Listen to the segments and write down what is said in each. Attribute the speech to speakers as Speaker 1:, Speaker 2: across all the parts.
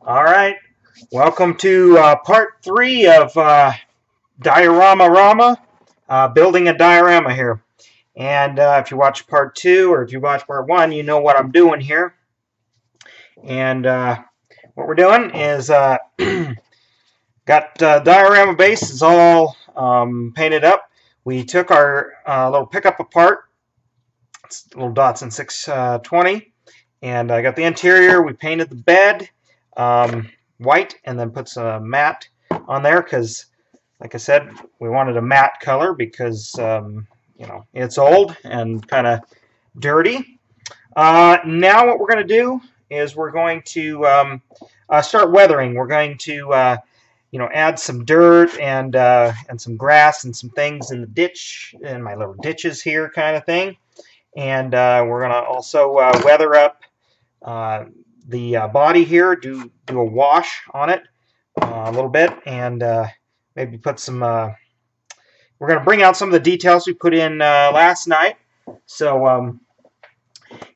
Speaker 1: All right, welcome to part 3 of Diorama-rama, building a diorama here. And if you watch part 2 or if you watch part 1, you know what I'm doing here. And what we're doing is got diorama base is all painted up. We took our little pickup apart, it's little Datsun 620, and I got the interior. We painted the bed white and then put some matte on there because, like I said, we wanted a matte color because you know, it's old and kind of dirty. Now what we're going to do is we're going to start weathering. We're going to you know, add some dirt and some grass and some things in the ditch, in my little ditches here, kind of thing. And we're going to also weather up the body here, do a wash on it a little bit, and maybe put some. We're going to bring out some of the details we put in last night. So,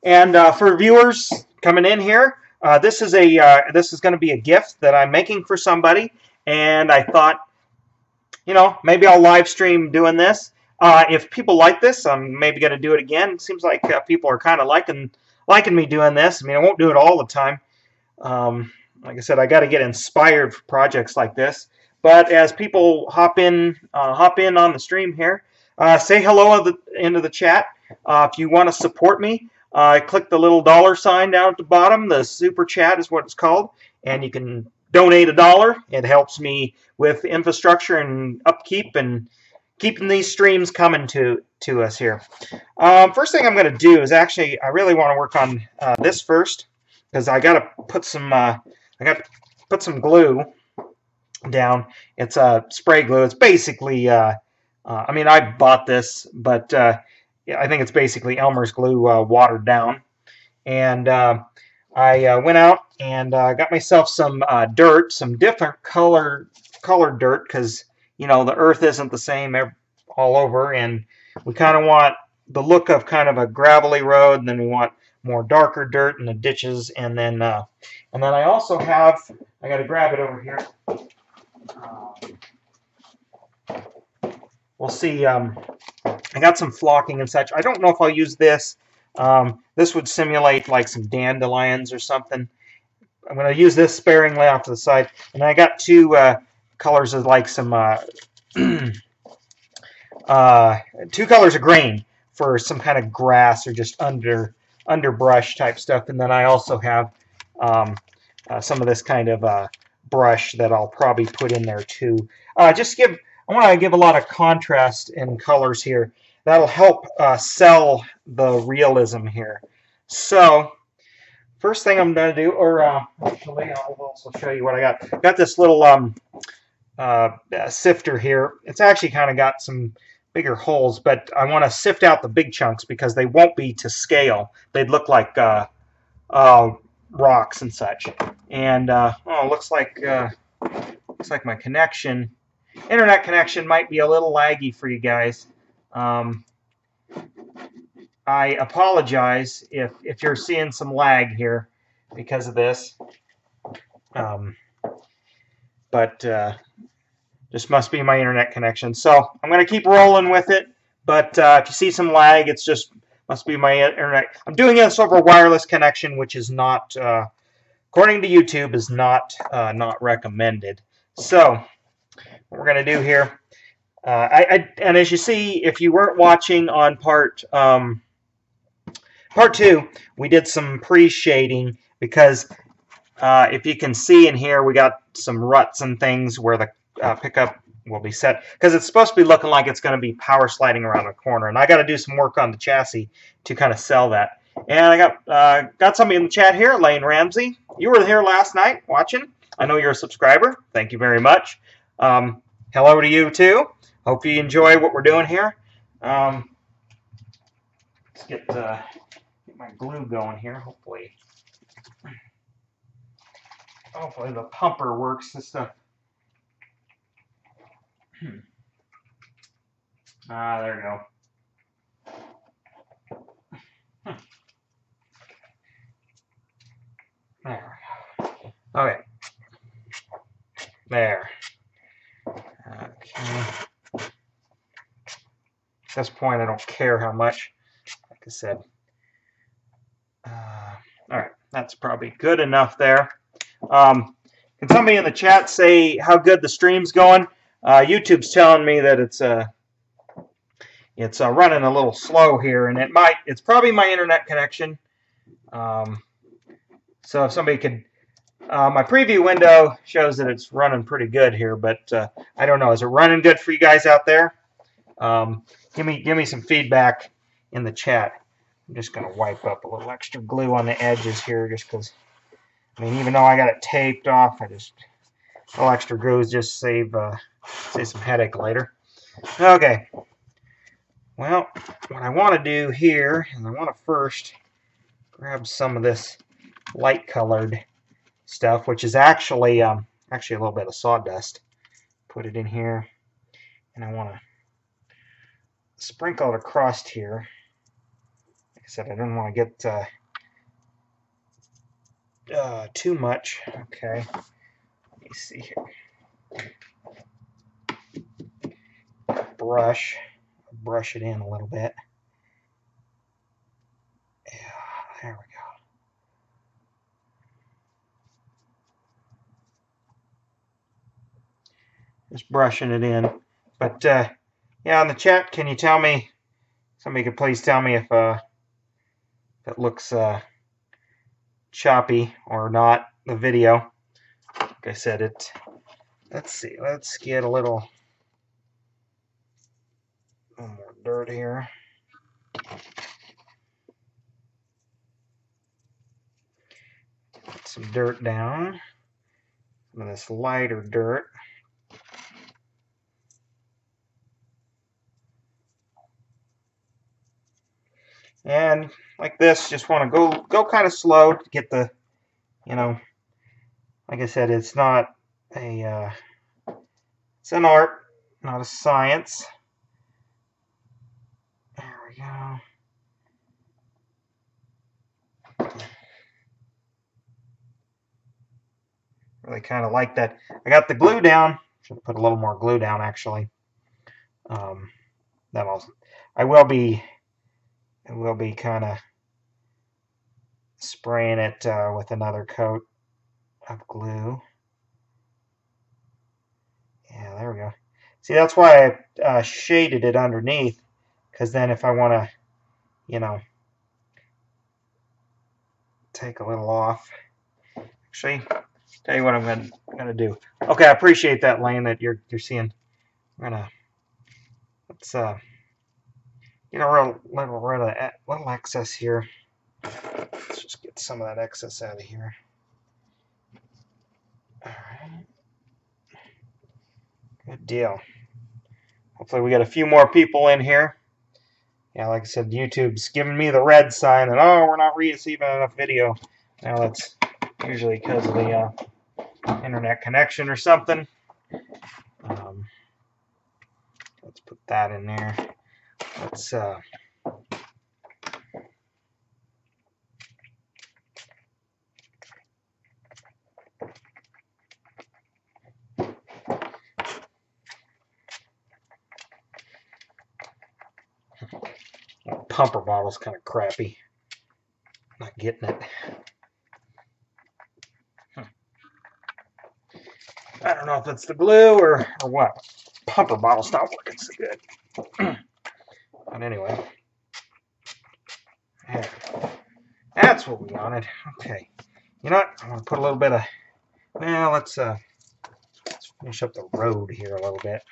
Speaker 1: and for viewers coming in here, this is going to be a gift that I'm making for somebody, and I thought, you know, maybe I'll live stream doing this. If people like this, I'm maybe going to do it again. It seems like people are kind of liking me doing this. I mean, I won't do it all the time. Like I said, I got to get inspired for projects like this. But as people hop in on the stream here, say hello into the chat. If you want to support me, click the little dollar sign down at the bottom. The super chat is what it's called, and you can donate $1. It helps me with infrastructure and upkeep and keeping these streams coming to us here. First thing I'm going to do is actually, I really want to work on this first, because I got to put some glue down. It's spray glue. It's basically I mean, I bought this, but yeah, I think it's basically Elmer's glue watered down. And I went out and got myself some dirt, some different colored dirt, because you know, the earth isn't the same all over, and we kind of want the look of kind of a gravelly road, and then we want more darker dirt in the ditches, and then I also have, I got to grab it over here. We'll see. I got some flocking and such. I don't know if I'll use this. This would simulate like some dandelions or something. I'm going to use this sparingly off to the side, and I got two colors of like some two colors of grain for some kind of grass or just underbrush type stuff, and then I also have some of this kind of brush that I'll probably put in there too. I want to give a lot of contrast in colors here. That'll help sell the realism here. So first thing I'm going to do, or actually I'll also show you what I got. Got this little sifter here. It's actually kind of got some bigger holes, but I want to sift out the big chunks because they won't be to scale. They'd look like rocks and such. And oh, looks like my internet connection might be a little laggy for you guys. I apologize if you're seeing some lag here because of this. But just must be my internet connection. So I'm going to keep rolling with it. But if you see some lag, it's just must be my internet. I'm doing this over a wireless connection, which is not, according to YouTube, is not recommended. So what we're going to do here, and as you see, if you weren't watching on part 2, we did some pre-shading because if you can see in here, we got some ruts and things where the pickup will be set, because it's supposed to be looking like it's going to be power sliding around a corner, and I got to do some work on the chassis to kind of sell that. And I got somebody in the chat here, Lane Ramsey. You were here last night watching. I know you're a subscriber. Thank you very much. Hello to you too. Hope you enjoy what we're doing here. Let's get my glue going here. Hopefully the pumper works. This stuff. There we go. There we go. Okay. There. Okay. At this point, I don't care how much. Like I said. All right, that's probably good enough there. Can somebody in the chat say how good the stream's going? YouTube's telling me that it's running a little slow here, and it's probably my internet connection. So if somebody could, my preview window shows that it's running pretty good here, but I don't know. Is it running good for you guys out there? Give me some feedback in the chat. I'm just going to wipe up a little extra glue on the edges here, just because. I mean, even though I got it taped off, a little extra glue just save some headache later. Okay. Well, what I want to do here is I want to first grab some of this light-colored stuff, which is actually a little bit of sawdust. Put it in here, and I want to sprinkle it across here. Like I said, I don't want to get too much. Okay. Let me see here. Brush it in a little bit. Yeah, there we go. Just brushing it in. But yeah, in the chat, can you tell me? Somebody could please tell me if it looks choppy or not. The video. Like I said, it. Let's see. Let's get a little more dirt here. Put some dirt down. Some of this lighter dirt. And like this, just want to go kind of slow to get the, like I said, it's not a, it's an art, not a science. There we go. Really kind of like that. I got the glue down. Should put a little more glue down actually. I will be kind of spraying it with another coat of glue. Yeah, there we go. See, that's why I shaded it underneath, because then if I want to, take a little off. Actually, tell you what I'm gonna do. Okay, I appreciate that, Lane, that you're seeing. Let's get a little excess here. Let's just get some of that excess out of here. All right. Good deal. Hopefully we got a few more people in here. Yeah, like I said, YouTube's giving me the red sign that, oh, we're not receiving enough video. Now that's usually because of the internet connection or something. Let's put that in there. Let's pumper bottle's kind of crappy. Not getting it. I don't know if it's the glue or what. Pumper bottle's not working so good. But anyway. There. That's what we wanted. Okay. You know what? I'm going to put a little bit of... Well, let's finish up the road here a little bit.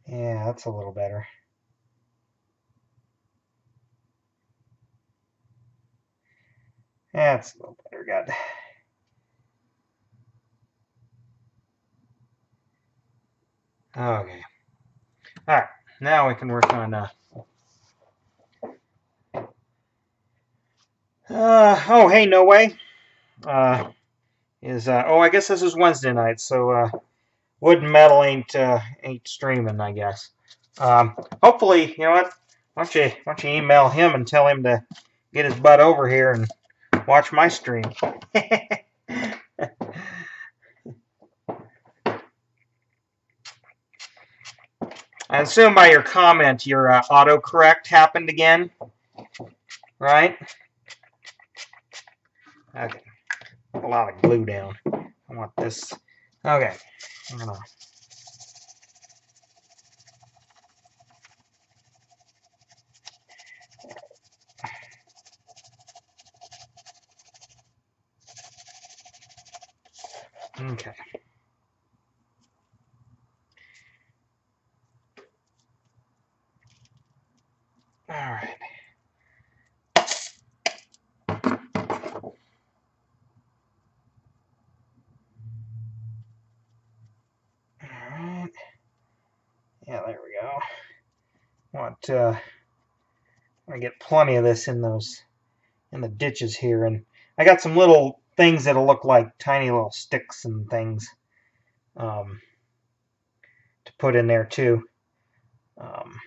Speaker 1: Yeah, that's a little better. That's a little better. Good. Okay. All right. Now we can work on. Oh, hey, no way. Oh, I guess this is Wednesday night, so Wood and Metal ain't streaming, I guess. Hopefully, you know what? Why don't you email him and tell him to get his butt over here and watch my stream. I assume by your comment, your autocorrect happened again, right? Okay, a lot of glue down. I want this. Okay, I'm gonna. Okay. All right. All right. Yeah, there we go. I get plenty of this in the ditches here, and I got some little things that'll look like tiny little sticks and things um, to put in there too. Um,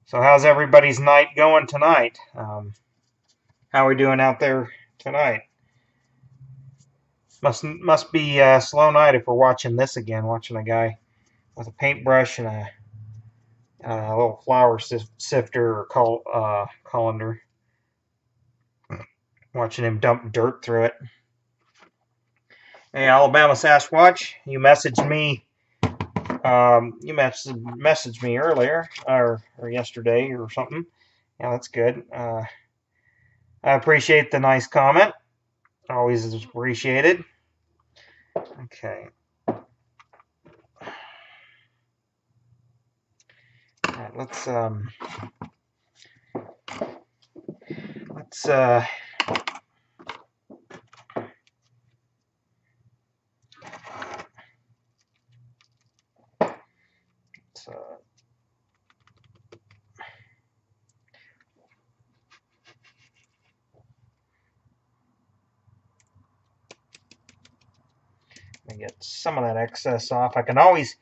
Speaker 1: so how's everybody's night going tonight? How are we doing out there tonight? Must be a slow night if we're watching this again. Watching a guy with a paintbrush and a little flour sifter or colander. Watching him dump dirt through it. Hey, Alabama Sasquatch, you messaged me. You messaged me earlier or yesterday or something. Yeah, that's good. I appreciate the nice comment. Always appreciated. Okay. All right, let's get some of that excess off. I can always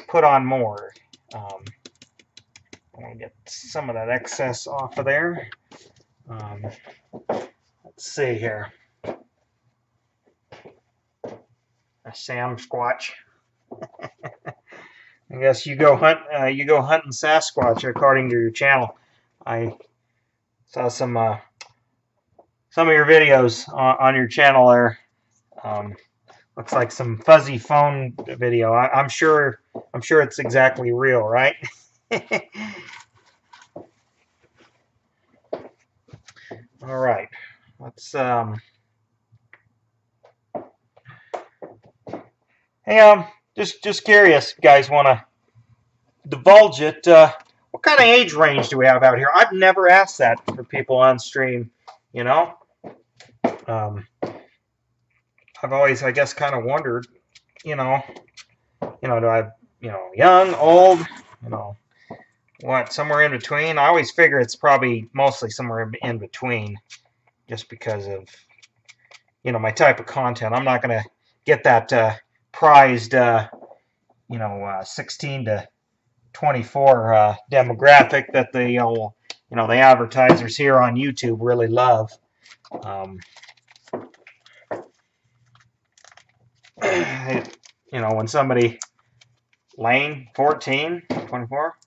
Speaker 1: put on more. I want to get some of that excess off of there. Let's see here. A Sam Squatch. I guess you go hunting Sasquatch according to your channel. I saw some of your videos on your channel there. Looks like some fuzzy phone video. I'm sure it's exactly real, right? All right. Let's Hey, just curious, you guys want to divulge it? What kind of age range do we have out here? I've never asked that for people on stream. You know, I've always, I guess, kind of wondered. You know, do I, young, old, what, somewhere in between? I always figure it's probably mostly somewhere in between, just because of, my type of content. I'm not gonna get that prized, 16 to 24 demographic that the advertisers here on YouTube really love. When somebody Lane 14, 24.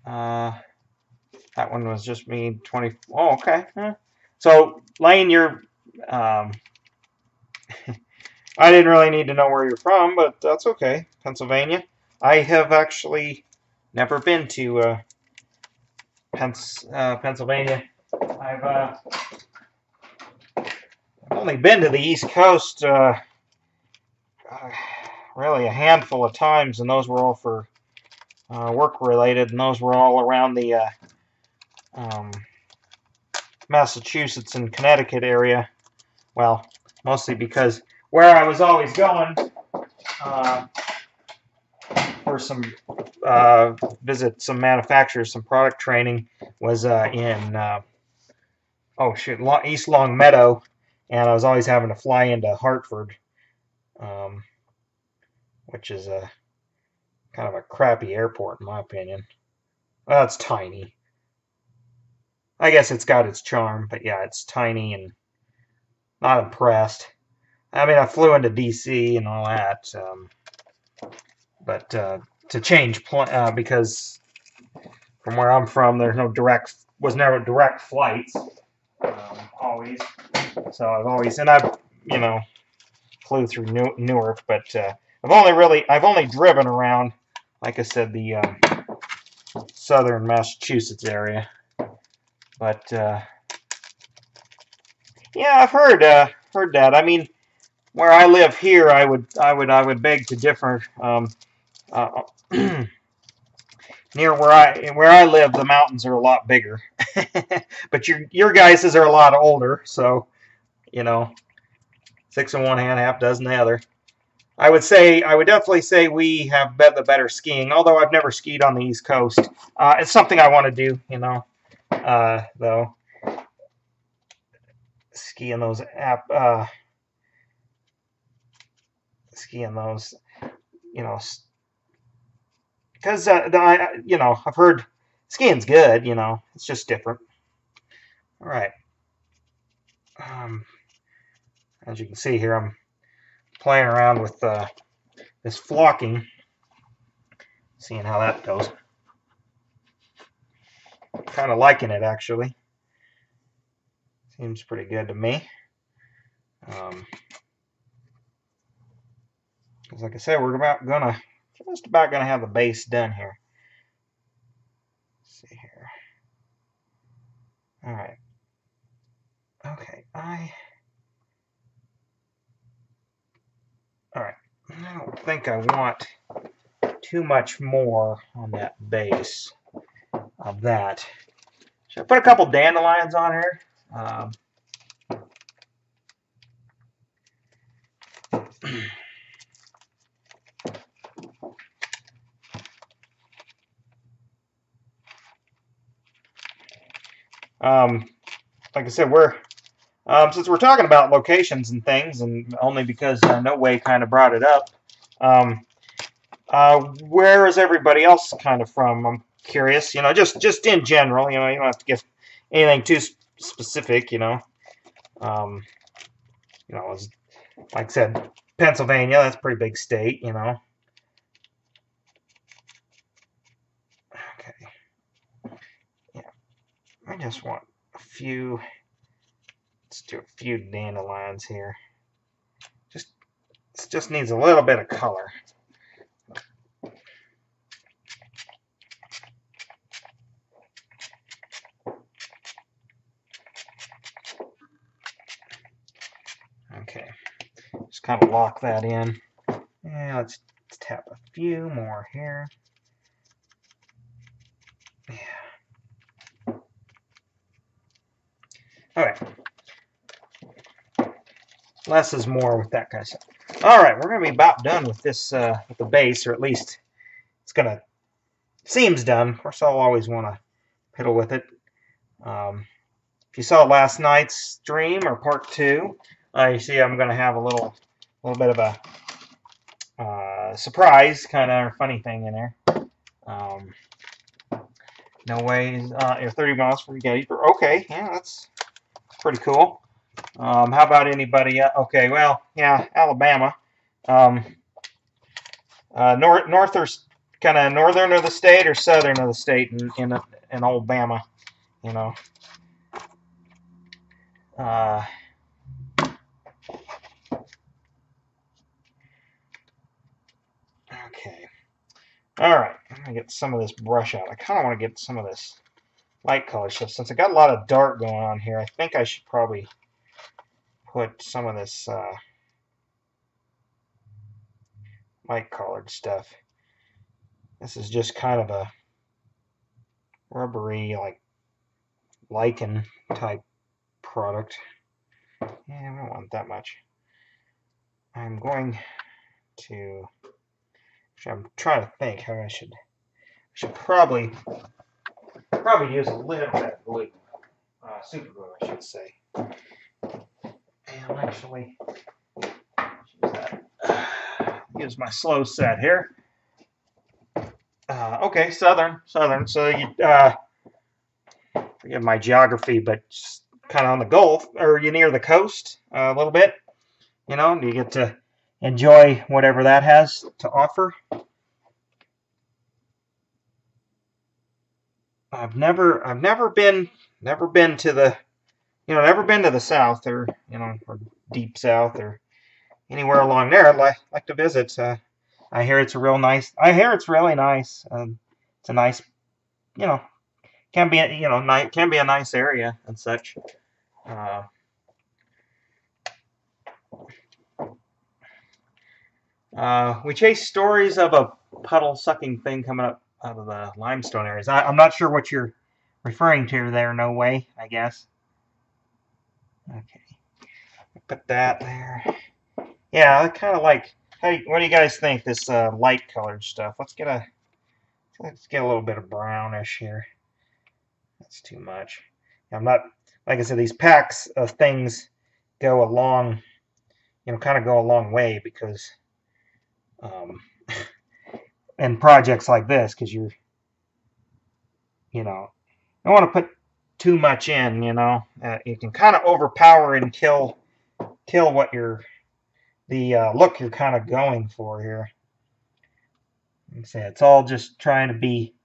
Speaker 1: That one was just me 20. Oh, okay. So Lane, you're. I didn't really need to know where you're from, but that's okay. Pennsylvania. I have actually never been to Pennsylvania. I've only been to the East Coast really a handful of times, and those were all for work related, and those were all around the Massachusetts and Connecticut area. Well, mostly because where I was always going for some visit some manufacturers, some product training was in East Long Meadow, and I was always having to fly into Hartford, um, which is a kind of a crappy airport in my opinion. Well, it's tiny. I guess it's got its charm, but yeah, it's tiny and not impressed. I mean, I flew into DC and all that, but to change because from where I'm from, there's was never direct flights always. So I've flew through Newark, but I've only driven around, like I said, the southern Massachusetts area. But yeah, I've heard that. I mean, where I live here, I would beg to differ. Uh, Near where I live, the mountains are a lot bigger, but your guys's are a lot older. So six in one hand, half dozen the other. I would definitely say we have the better skiing. Although I've never skied on the East Coast, it's something I want to do. Though skiing those because I've heard skiing's good. It's just different. All right. As you can see here, I'm playing around with this flocking, seeing how that goes. Kind of liking it, actually. Seems pretty good to me. Because like I said, we're just about gonna have the base done here. Let's see here. All right. Okay, all right. I don't think I want too much more on that base of that. Should I put a couple dandelions on here? Like I said, since we're talking about locations and things, and only because No Way kind of brought it up. Where is everybody else kind of from? I'm curious. Just in general. You don't have to give anything too specific. Like I said, Pennsylvania. That's a pretty big state. Okay. Yeah. I just want a few. Let's do a few dandelions here. It just needs a little bit of color. Okay, just kind of lock that in. And let's tap a few more here. Yeah. All right. Less is more with that kind of stuff. All right, we're going to be about done with this, with the base, or at least seems done. Of course, I'll always want to piddle with it. If you saw last night's stream, or part 2, you see I'm going to have a little bit of a surprise kind of funny thing in there. No Way, you're 30 miles from Gettysburg. Okay, yeah, that's pretty cool. How about anybody? Okay, well, yeah, Alabama. North or kind of northern of the state or southern of the state in Alabama, Okay. All right. I'm gonna get some of this brush out. I kind of want to get some of this light color stuff. Since I got a lot of dark going on here, I think I should probably put some of this light colored stuff. This is just kind of a rubbery, like lichen type product. Yeah, I don't want that much. I'm going to. I'm trying to think how I should probably use a little bit of glue, super glue, I should say. And actually use that. Use my slow set here. Okay, southern. So you forgive my geography, but just kind of on the Gulf, or you near the coast a little bit. You know, you get to enjoy whatever that has to offer. I've never been to the, never been to the South, or or deep South, or anywhere along there. I'd like to visit. I hear it's a real nice. I hear it's really nice. It's a nice, you know, can be can be a nice area and such. We chase stories of a puddle-sucking thing coming up out of the limestone areas. I'm not sure what you're referring to there. No way, I guess. Okay, put that there. Yeah, I kind of like. What do you guys think? This light-colored stuff. Let's get a little bit of brownish here. That's too much. I'm not, like I said, these packs of things go a long, kind of go a long way, because in projects like this, because you don't want to put too much in, you can kind of overpower and kill what the look you're kind of going for here. Say it's all just trying to be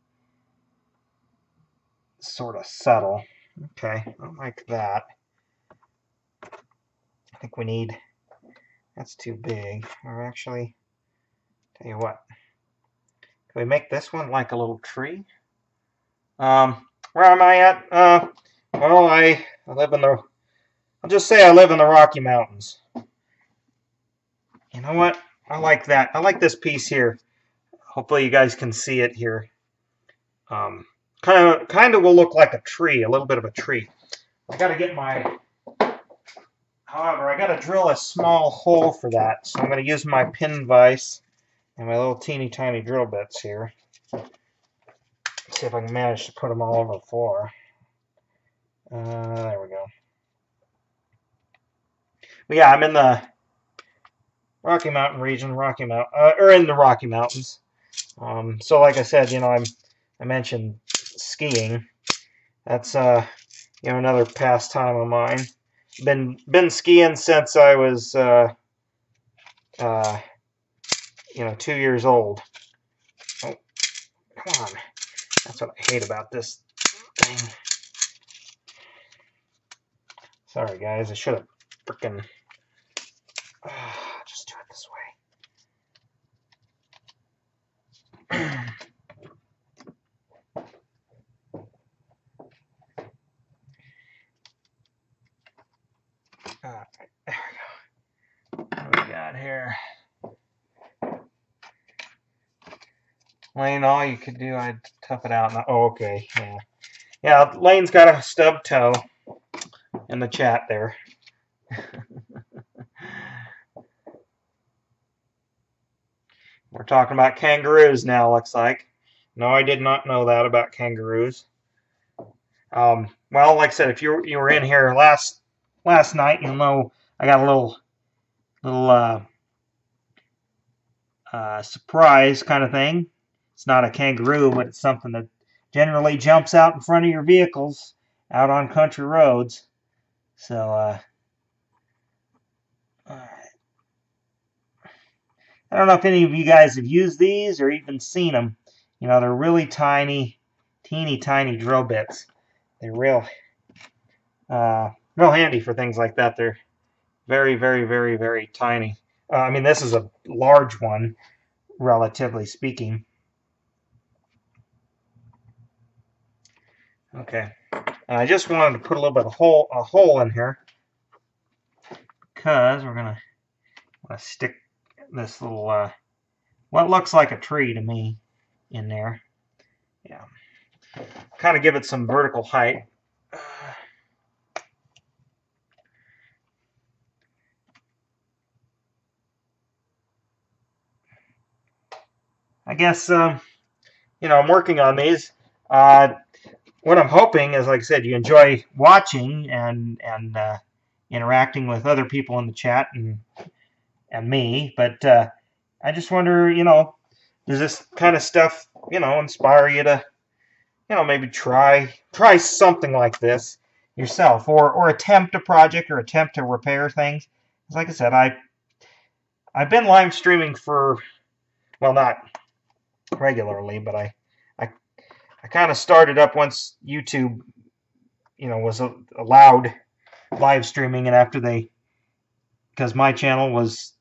Speaker 1: sort of subtle. Okay, I like that. I think we need, that's too big. Or actually, tell you what, can we make this one like a little tree? Where am I at? Well, I live in the, I'll just say I live in the Rocky Mountains. You know what? I like that. I like this piece here. Hopefully you guys can see it here. Kind of will look like a tree, a little bit of a tree. I got to get my, however, I got to drill a small hole for that. So I'm going to use my pin vise and my little teeny tiny drill bits here. Let's see if I can manage to put them all over the floor. There we go. But yeah, I'm in the Rocky Mountain region, or in the Rocky Mountains. So like I said, I mentioned skiing. That's another pastime of mine. Been skiing since I was 2 years old. Oh, come on. That's what I hate about this thing. Sorry guys, I should have frickin' just do it this way. Alright, there we go. What do we got here? Lane, all you could do, I'd tough it out. Oh, okay, yeah. Yeah, Lane's got a stub toe in the chat there. We're talking about kangaroos now, looks like. No, I did not know that about kangaroos. Well, like I said, if you were in here last night, you'll know I got a little surprise kind of thing. It's not a kangaroo, but it's something that generally jumps out in front of your vehicles out on country roads. So, all right. I don't know if any of you guys have used these or even seen them. They're really tiny, teeny tiny drill bits. They're real handy for things like that. They're very, very, very, very tiny. I mean, this is a large one, relatively speaking. Okay, and I just wanted to put a little bit of a hole in here, because we're gonna stick this little what looks like a tree to me in there. Yeah, kind of give it some vertical height. I guess I'm working on these. What I'm hoping is, like I said, you enjoy watching and interacting with other people in the chat and me. But I just wonder, does this kind of stuff, inspire you to, maybe try something like this yourself, or attempt a project or attempt to repair things. Like I said, I've been live streaming for, well, not regularly, but I kind of started up once YouTube, was allowed live streaming, and after because my channel was,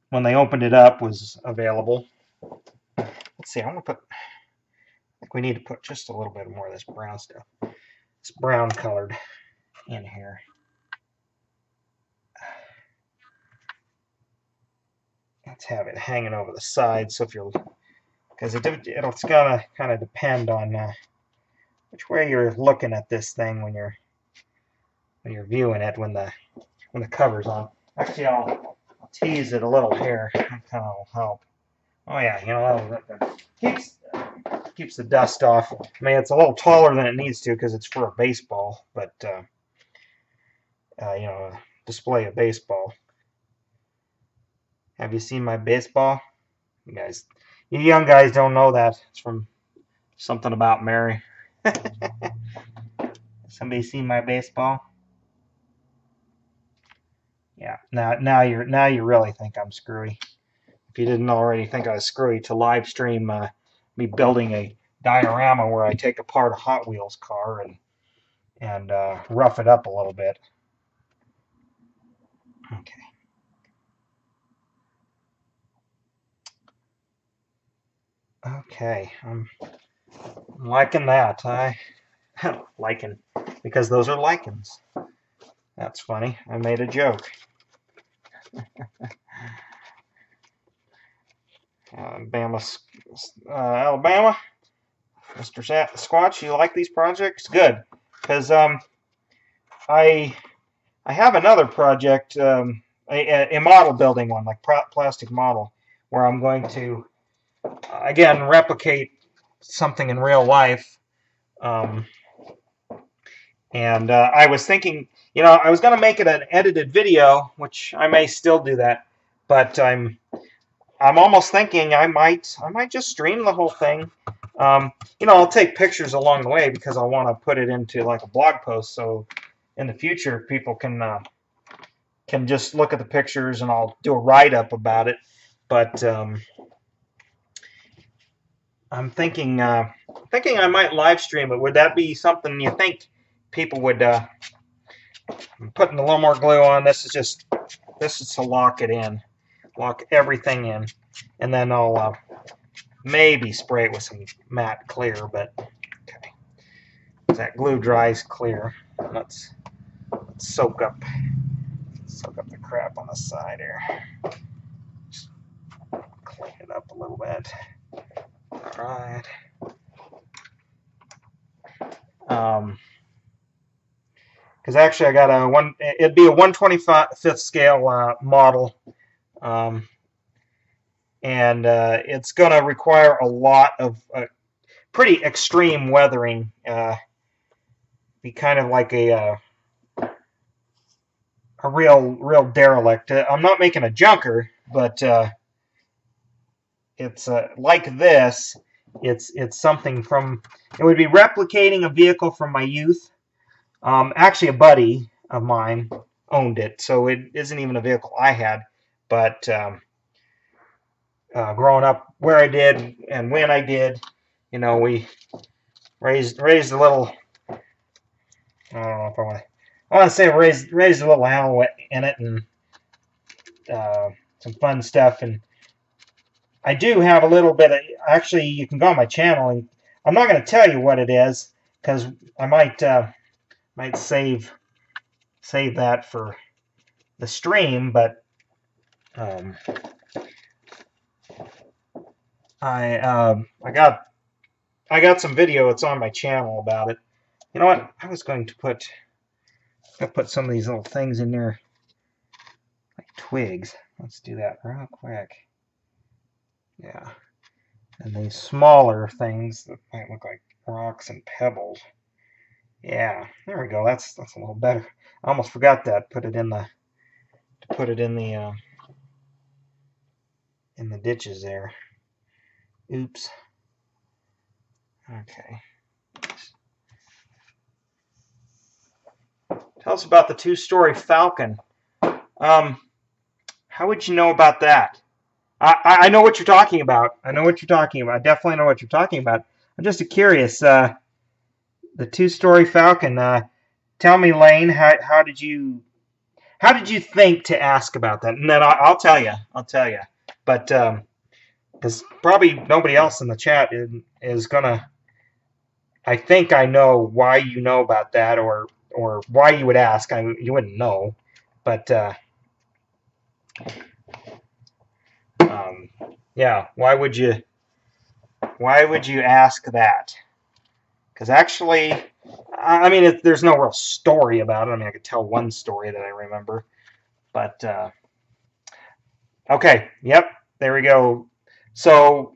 Speaker 1: when they opened it up, was available. Let's see, I think we need to put just a little bit more of this brown stuff. It's brown colored in here. Let's have it hanging over the side, so if you're, because it's gonna kind of depend on which way you're looking at this thing when you're viewing it, when the cover's on. Actually, I'll tease it a little here. That kind of will help. Oh yeah, that keeps the dust off. I mean, it's a little taller than it needs to because it's for a baseball, but display a baseball. Have you seen my baseball? You young guys don't know that. It's from Something About Mary. Somebody seen my baseball? Yeah. Now you really think I'm screwy. If you didn't already think I was screwy, to live stream me building a diorama where I take apart a Hot Wheels car and rough it up a little bit. Okay. Okay, I'm liking that. I liking, because those are lichens. That's funny. I made a joke. Alabama, Mr. Squatch, you like these projects? Good, because I have another project, a model building one, like plastic model, where I'm going to again replicate something in real life. And I was thinking, I was going to make it an edited video, which I may still do that, but I'm almost thinking I might just stream the whole thing. I'll take pictures along the way because I want to put it into like a blog post, so in the future people can just look at the pictures and I'll do a write-up about it. But I'm thinking I might live stream it. Would that be something you think people would? I'm putting a little more glue on. This is to lock it in, lock everything in, and then I'll maybe spray it with some matte clear. But okay, as that glue dries clear, let's soak up the crap on the side here. Just clean it up a little bit. All right. Because actually I got it'd be a 1/25th scale model, and it's going to require a lot of pretty extreme weathering. Be kind of like a real derelict. I'm not making a junker, but it's like this. It's something from. It would be replicating a vehicle from my youth. Actually, a buddy of mine owned it, so it isn't even a vehicle I had. But growing up where I did and when I did, we raised a little. I don't know if I want to say raised a little animal in it, and some fun stuff. And I do have a little bit of. Actually, you can go on my channel, and I'm not going to tell you what it is because I might save that for the stream, but I got some video. It's on my channel about it. You know what? I was going to put some of these little things in there, like twigs. Let's do that real quick. Yeah, And these smaller things that might look like rocks and pebbles. Yeah, there we go. That's a little better. I almost forgot that. Put it in the in the ditches there. Oops. Okay. Tell us about the two-story Falcon. How would you know about that? I know what you're talking about. I know what you're talking about. I definitely know what you're talking about. I'm just curious. The two-story Falcon. Tell me, Lane, how did you think to ask about that? And then I'll tell you. I'll tell you. But because probably nobody else in the chat is gonna. I think I know why you know about that, or why you would ask. You wouldn't know, but yeah. Why would you ask that? Because actually, I mean, there's no real story about it. I mean, I could tell one story that I remember, but okay, yep, there we go. So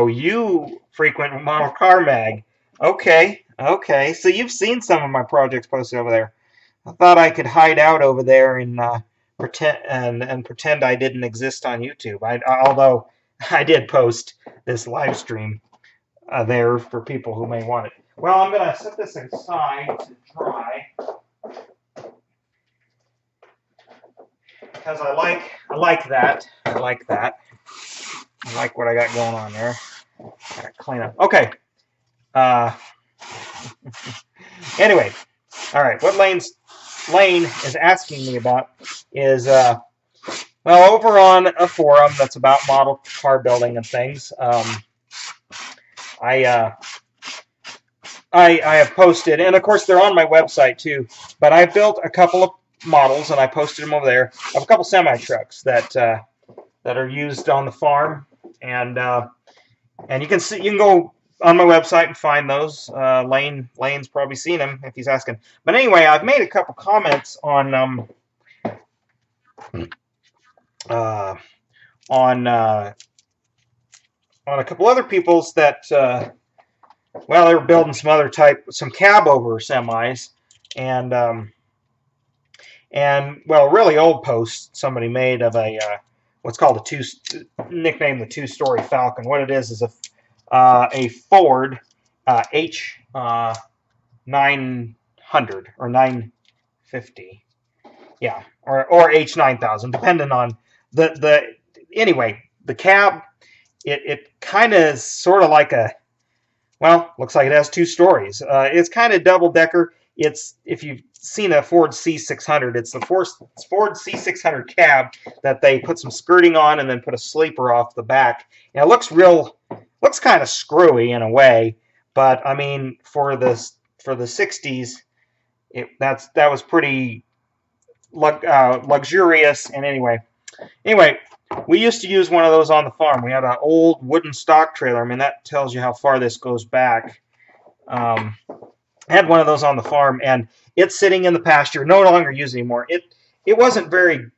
Speaker 1: you frequent Model Car Mag. Okay, okay. So you've seen some of my projects posted over there. I thought I could hide out over there and pretend I didn't exist on YouTube. Although I did post this live stream there for people who may want it. Well, I'm gonna set this aside to dry because I like that. I like that. I like what I got going on there. Gotta clean up. Okay. Anyway, all right. What Lane is asking me about is well, over on a forum that's about model car building and things. I have posted, and of course they're on my website too. But I built a couple of models and I posted them over there of a couple semi trucks that are used on the farm, and you can go on my website and find those. Lane's probably seen them if he's asking. But anyway, I've made a couple comments on a couple other people's that well, they were building some cab over semis, and well, really old post somebody made of a what's called nicknamed the two-story Falcon. What it is a Ford H 900 or 950, yeah, or H 9000, depending on anyway, the cab. It kind of sort of like a, well, looks like it has two stories. It's kind of double decker. If you've seen a Ford C600, it's the Ford C600 cab that they put some skirting on and then put a sleeper off the back. And it looks kind of screwy in a way, but I mean for the 60s, that was pretty luxurious. And anyway, we used to use one of those on the farm. We had an old wooden stock trailer. I mean, that tells you how far this goes back. I had one of those on the farm, and it's sitting in the pasture, no longer used anymore. It wasn't very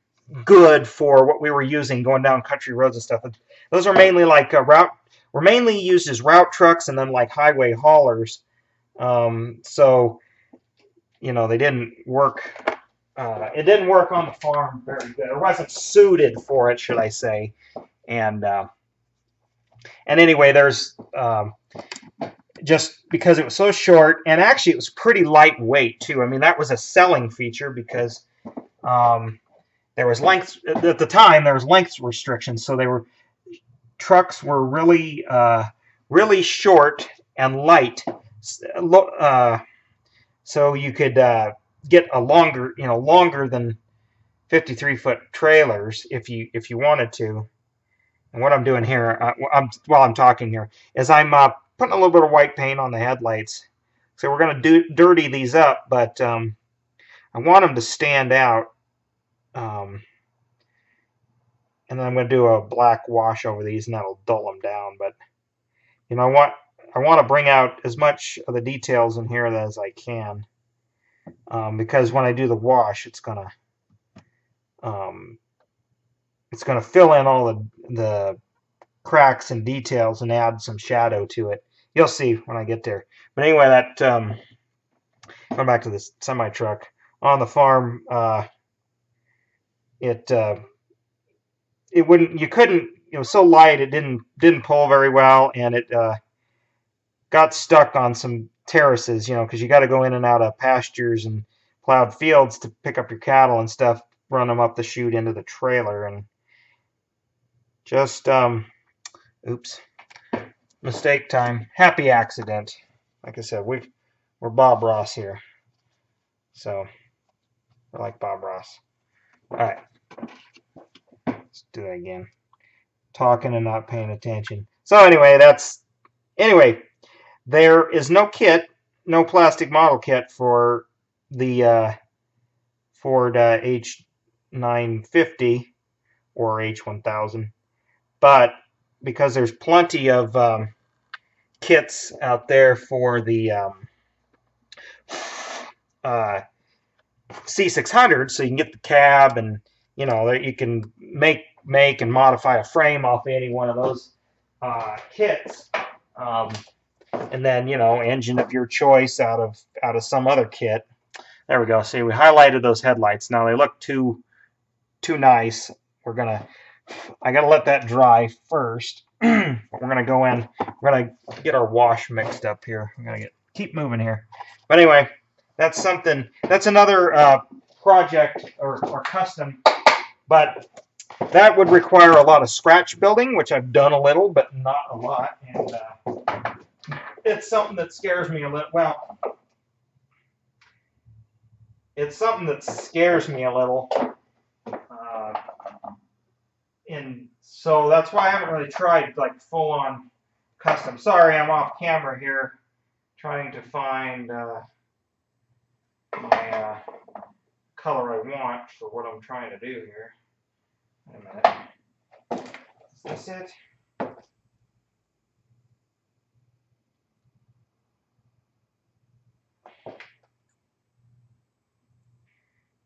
Speaker 1: good for what we were using going down country roads and stuff. Those are mainly like were mainly used as route trucks and then like highway haulers. So, you know, they didn't work. It didn't work on the farm very good. It wasn't suited for it, should I say? And anyway, there's just because it was so short, and actually it was pretty lightweight too. I mean, that was a selling feature because there was length at the time. There was length restrictions, so trucks were really really short and light. So you could get a longer than 53-foot trailers if you wanted to. And what I'm doing here, while I'm talking here, is I'm putting a little bit of white paint on the headlights. So we're going to dirty these up, but I want them to stand out. And then I'm going to do a black wash over these, and that'll dull them down. But you know, I want to bring out as much of the details in here as I can. Because when I do the wash, it's gonna fill in all the cracks and details and add some shadow to it. You'll see when I get there. But anyway, that going back to this semi truck on the farm, it wouldn't, you couldn't, it was so light it didn't pull very well, and it got stuck on some terraces, because you got to go in and out of pastures and plowed fields to pick up your cattle and stuff, run them up the chute into the trailer, and just oops, mistake time, happy accident. Like I said, we're Bob Ross here, so we're like Bob Ross. All right, let's do that again. Talking and not paying attention. So anyway, there is no kit, no plastic model kit for the Ford H950 or H1000, but because there's plenty of kits out there for the C600, so you can get the cab, and you can make and modify a frame off any one of those kits, and then engine of your choice out of some other kit. There we go. See, we highlighted those headlights. Now they look too nice. I gotta let that dry first. We're gonna go in. We're gonna get our wash mixed up here. I'm gonna keep moving here. But anyway, that's something. That's another project or custom. But that would require a lot of scratch building, which I've done a little, but not a lot. And it's something that scares me a little. Well, it's something that scares me a little. And so that's why I haven't really tried like full-on custom. Sorry, I'm off camera here trying to find my color I want for what I'm trying to do here. Wait a minute. Is this it?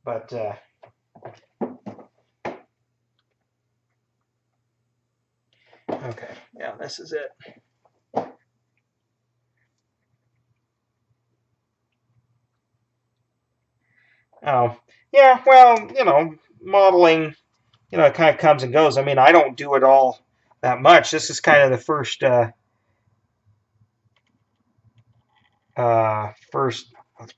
Speaker 1: But okay, yeah, this is it. Oh, yeah, well, modeling, it kind of comes and goes. I mean, I don't do it all that much. This is kind of the first, that's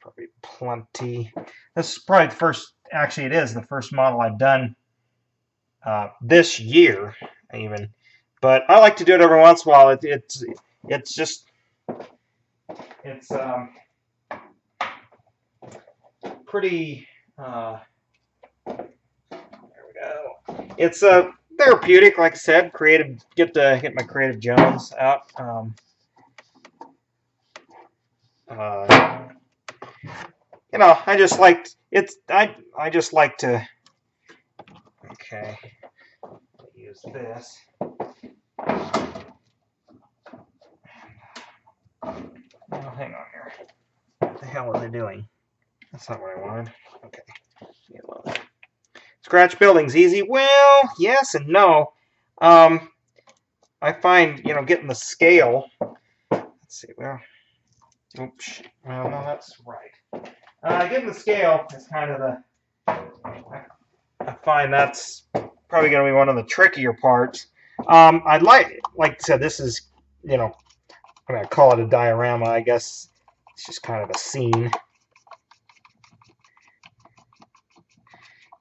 Speaker 1: probably plenty. This is probably the first, actually it is the first model I've done this year, even. But I like to do it every once in a while. It's pretty, there we go. It's therapeutic, like I said, creative, get my Creative Jones out. I just like I just like to. Okay, use this. Oh, hang on here. What the hell was I doing? That's not what I wanted. Okay. Scratch building's easy. Well, yes and no. I find, getting the scale. Let's see. Well, oops. Well, no, that's right. Getting the scale is kind of the. I find that's probably going to be one of the trickier parts. I'd like I said, this is, I'm going to call it a diorama. I guess it's just kind of a scene.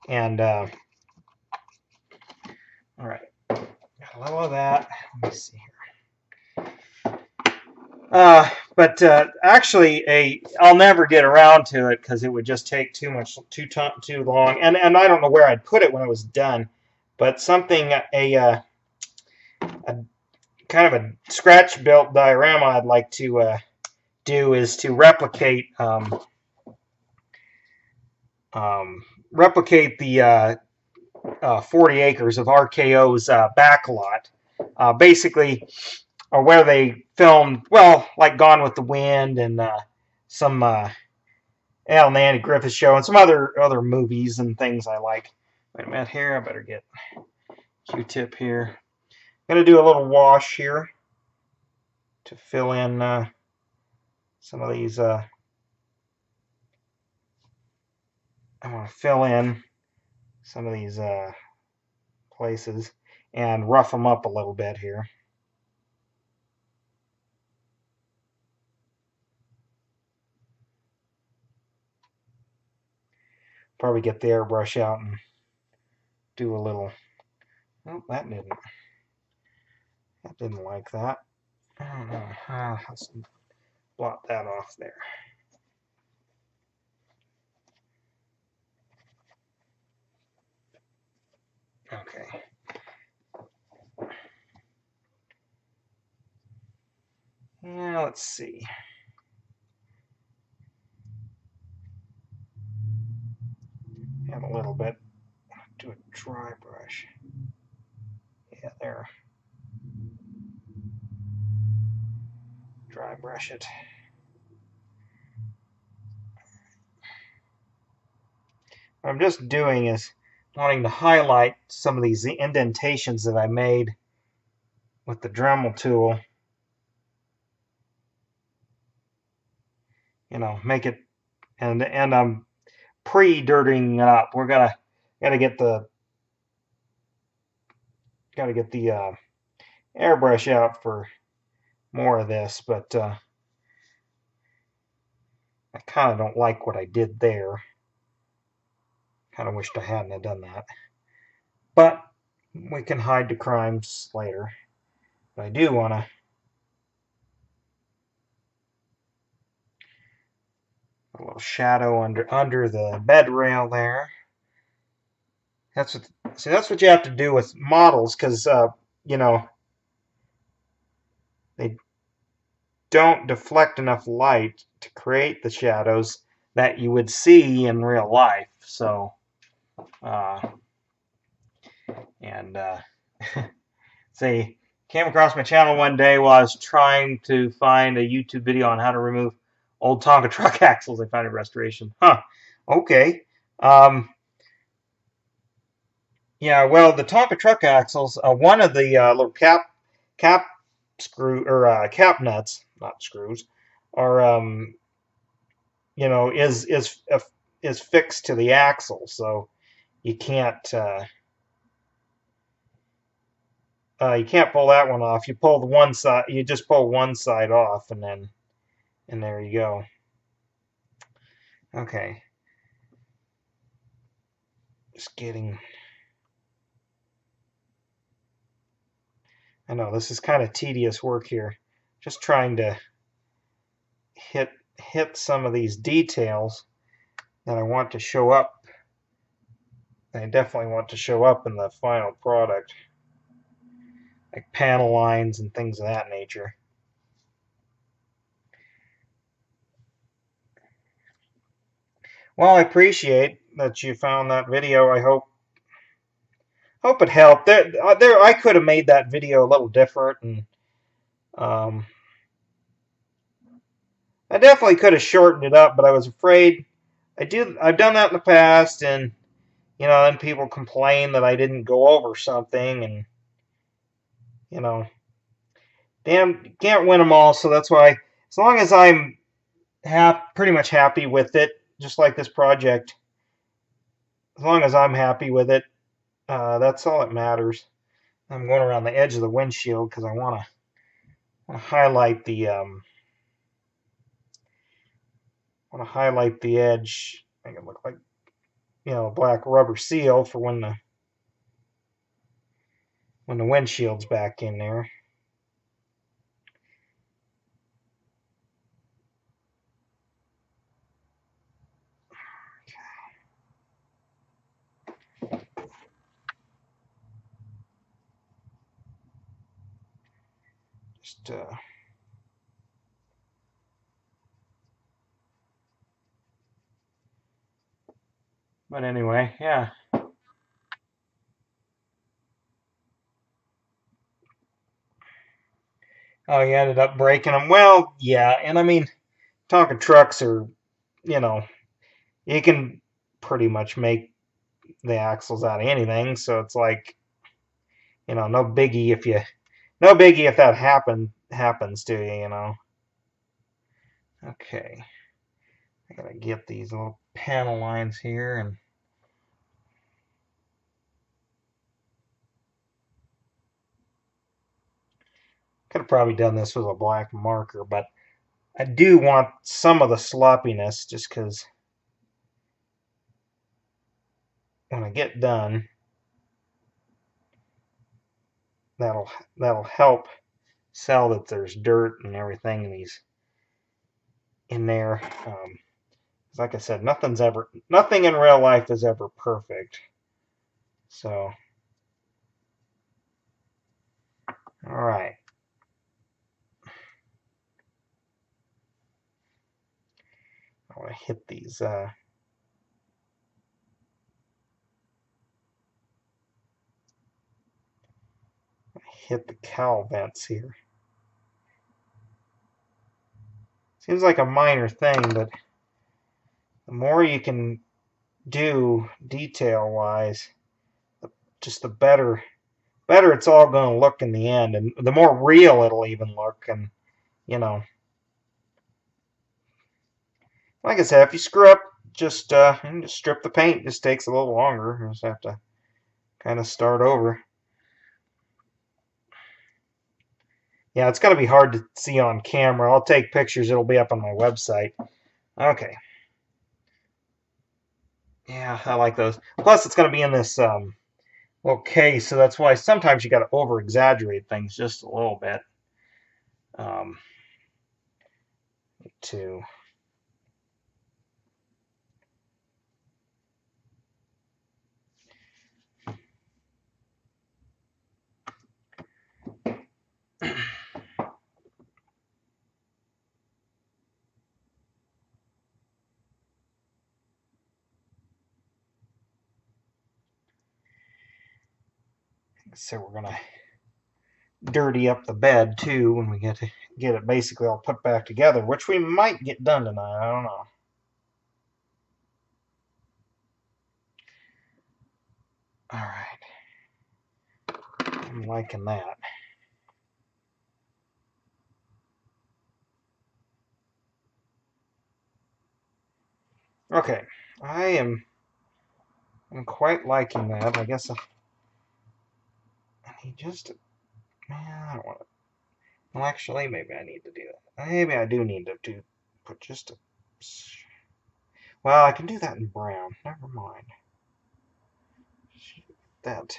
Speaker 1: And all right, got a little of that. Let me see here. But actually, I'll never get around to it because it would just take too long, and I don't know where I'd put it when it was done. But something a kind of a scratch built diorama I'd like to do is to replicate the 40 acres of RKO's backlot, basically, or where they filmed, well, like Gone with the Wind and some and the Andy Griffith Show and some other movies and things I like. Wait a minute here, I better get Q-tip here. going to do a little wash here to fill in some of these. I want to fill in some of these places and rough them up a little bit here. Probably get the airbrush out and do a little. Oh, that didn't like that. I don't know. Let's blot that off there. Okay. Yeah, let's see. Add a little bit. Do a dry brush. Yeah, there. Dry brush it. What I'm just doing is wanting to highlight some of these indentations that I made with the Dremel tool. You know, make it, and I'm pre-dirtying it up. We're gotta get the airbrush out for more of this, but I kind of don't like what I did there. Kind of wished I hadn't have done that. But we can hide the crimes later. But I do want to a little shadow under the bed rail there. That's what you have to do with models, because you know, they don't deflect enough light to create the shadows that you would see in real life. So say came across my channel one day while I was trying to find a YouTube video on how to remove old Tonka truck axles. I found a restoration. Huh. Okay. Yeah. Well, the Tonka truck axles. One of the little cap screw or cap nuts, not screws, are you know, is fixed to the axle, so you can't pull that one off. You pull the one side. You just pull one side off, and there you go. Okay. Just getting. I know this is kind of tedious work here. Just trying to hit some of these details that I want to show up. I definitely want to show up in the final product, like panel lines and things of that nature. Well, I appreciate that you found that video. I hope it helped. I could have made that video a little different, and I definitely could have shortened it up, but I was afraid. I've done that in the past, and you know, then people complain that I didn't go over something, and you know, damn, you can't win them all. So that's why, as long as I'm pretty much happy with it, just like this project, as long as I'm happy with it, that's all that matters. I'm going around the edge of the windshield because I want to highlight the edge, make it look like, you know, a black rubber seal for when the windshield's back in there. Just but anyway, yeah. Oh, you ended up breaking them. Well, yeah, and I mean, Tonka trucks are, you know, you can pretty much make the axles out of anything, so it's like, You know, no biggie if that happens to you. You know. Okay, I gotta get these little panel lines here, and could have probably done this with a black marker, but I do want some of the sloppiness just because when I get done, that'll that'll help sell that there's dirt and everything in there. Like I said, nothing in real life is ever perfect. So, all right. I want to hit these. Hit the cowl vents here. Seems like a minor thing, but the more you can do detail-wise, just the better it's all going to look in the end, and the more real it'll even look. And you know, like I said, if you screw up, just strip the paint. It just takes a little longer. You just have to kind of start over. Yeah, it's going to be hard to see on camera. I'll take pictures. It'll be up on my website. Okay. Yeah, I like those. Plus, it's going to be in this little case, so that's why sometimes you got to over-exaggerate things just a little bit. Um, to so we're gonna dirty up the bed too when we get it basically all put back together, which we might get done tonight. I don't know. All right, I'm liking that. Okay, I'm quite liking that. I guess I need just. I don't want to. Well, actually, maybe I need to do that. Maybe I do need to put just a. Well, I can do that in brown. Never mind. That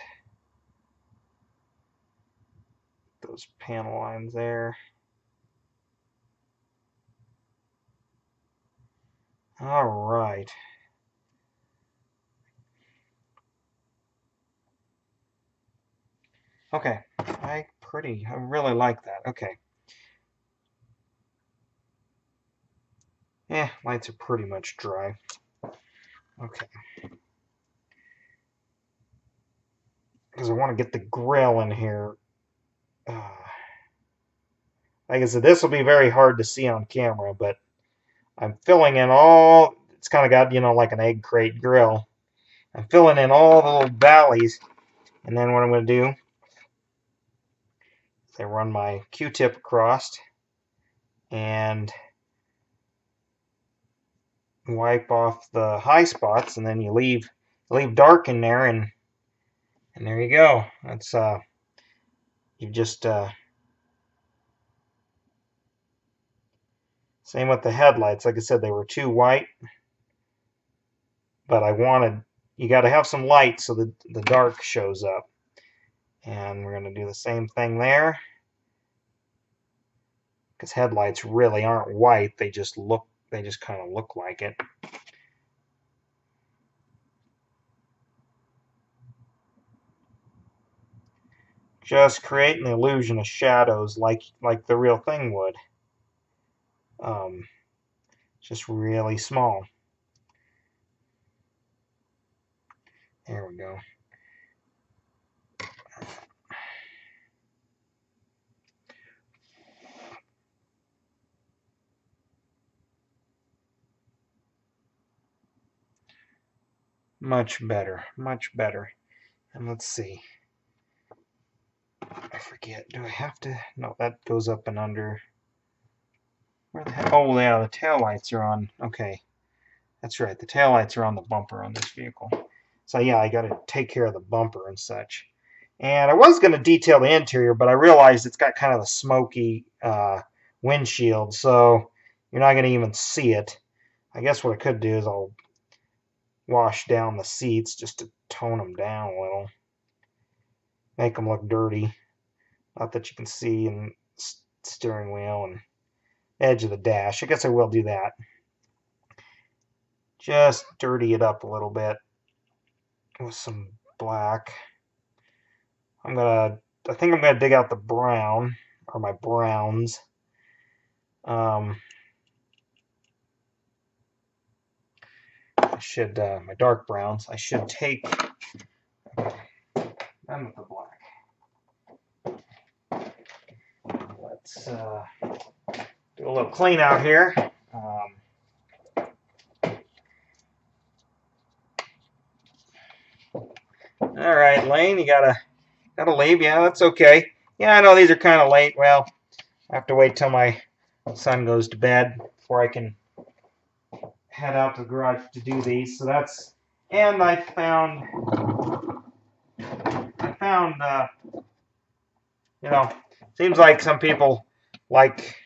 Speaker 1: those panel lines there. All right. Okay. I really like that. Okay. Yeah, lights are pretty much dry. Okay. Because I want to get the grill in here. Like I said, this will be very hard to see on camera, but I'm filling in all. It's kind of got, like an egg crate grill. I'm filling in all the little valleys, and then what I'm going to do is I run my Q-tip across and wipe off the high spots, and then you leave dark in there, and there you go. That's you just same with the headlights. Like I said, they were too white, but you got to have some light so the dark shows up. And we're going to do the same thing there, because headlights really aren't white. They just kind of look like it. Just creating the illusion of shadows like the real thing would. Just really small. There we go. Much better, much better. And let's see. I forget. Do I have to? No, that goes up and under. Where the heck? Oh, yeah, the taillights are on. Okay. That's right. The taillights are on the bumper on this vehicle. So yeah, I got to take care of the bumper and such. And I was going to detail the interior, but I realized it's got kind of a smoky windshield, so you're not going to even see it. I guess what I could do is I'll wash down the seats just to tone them down a little. Make them look dirty. Not that you can see in steering wheel and edge of the dash. I guess I will do that. Just dirty it up a little bit with some black. I think I'm gonna dig out the brown, or my browns. I should, my dark browns. I should take, okay, I'm with the black. Let's do a little clean out here. All right, Lane, you gotta leave. Yeah, that's okay. Yeah, I know these are kind of late. Well, I have to wait till my son goes to bed before I can head out to the garage to do these. So that's, and I found, you know, seems like some people like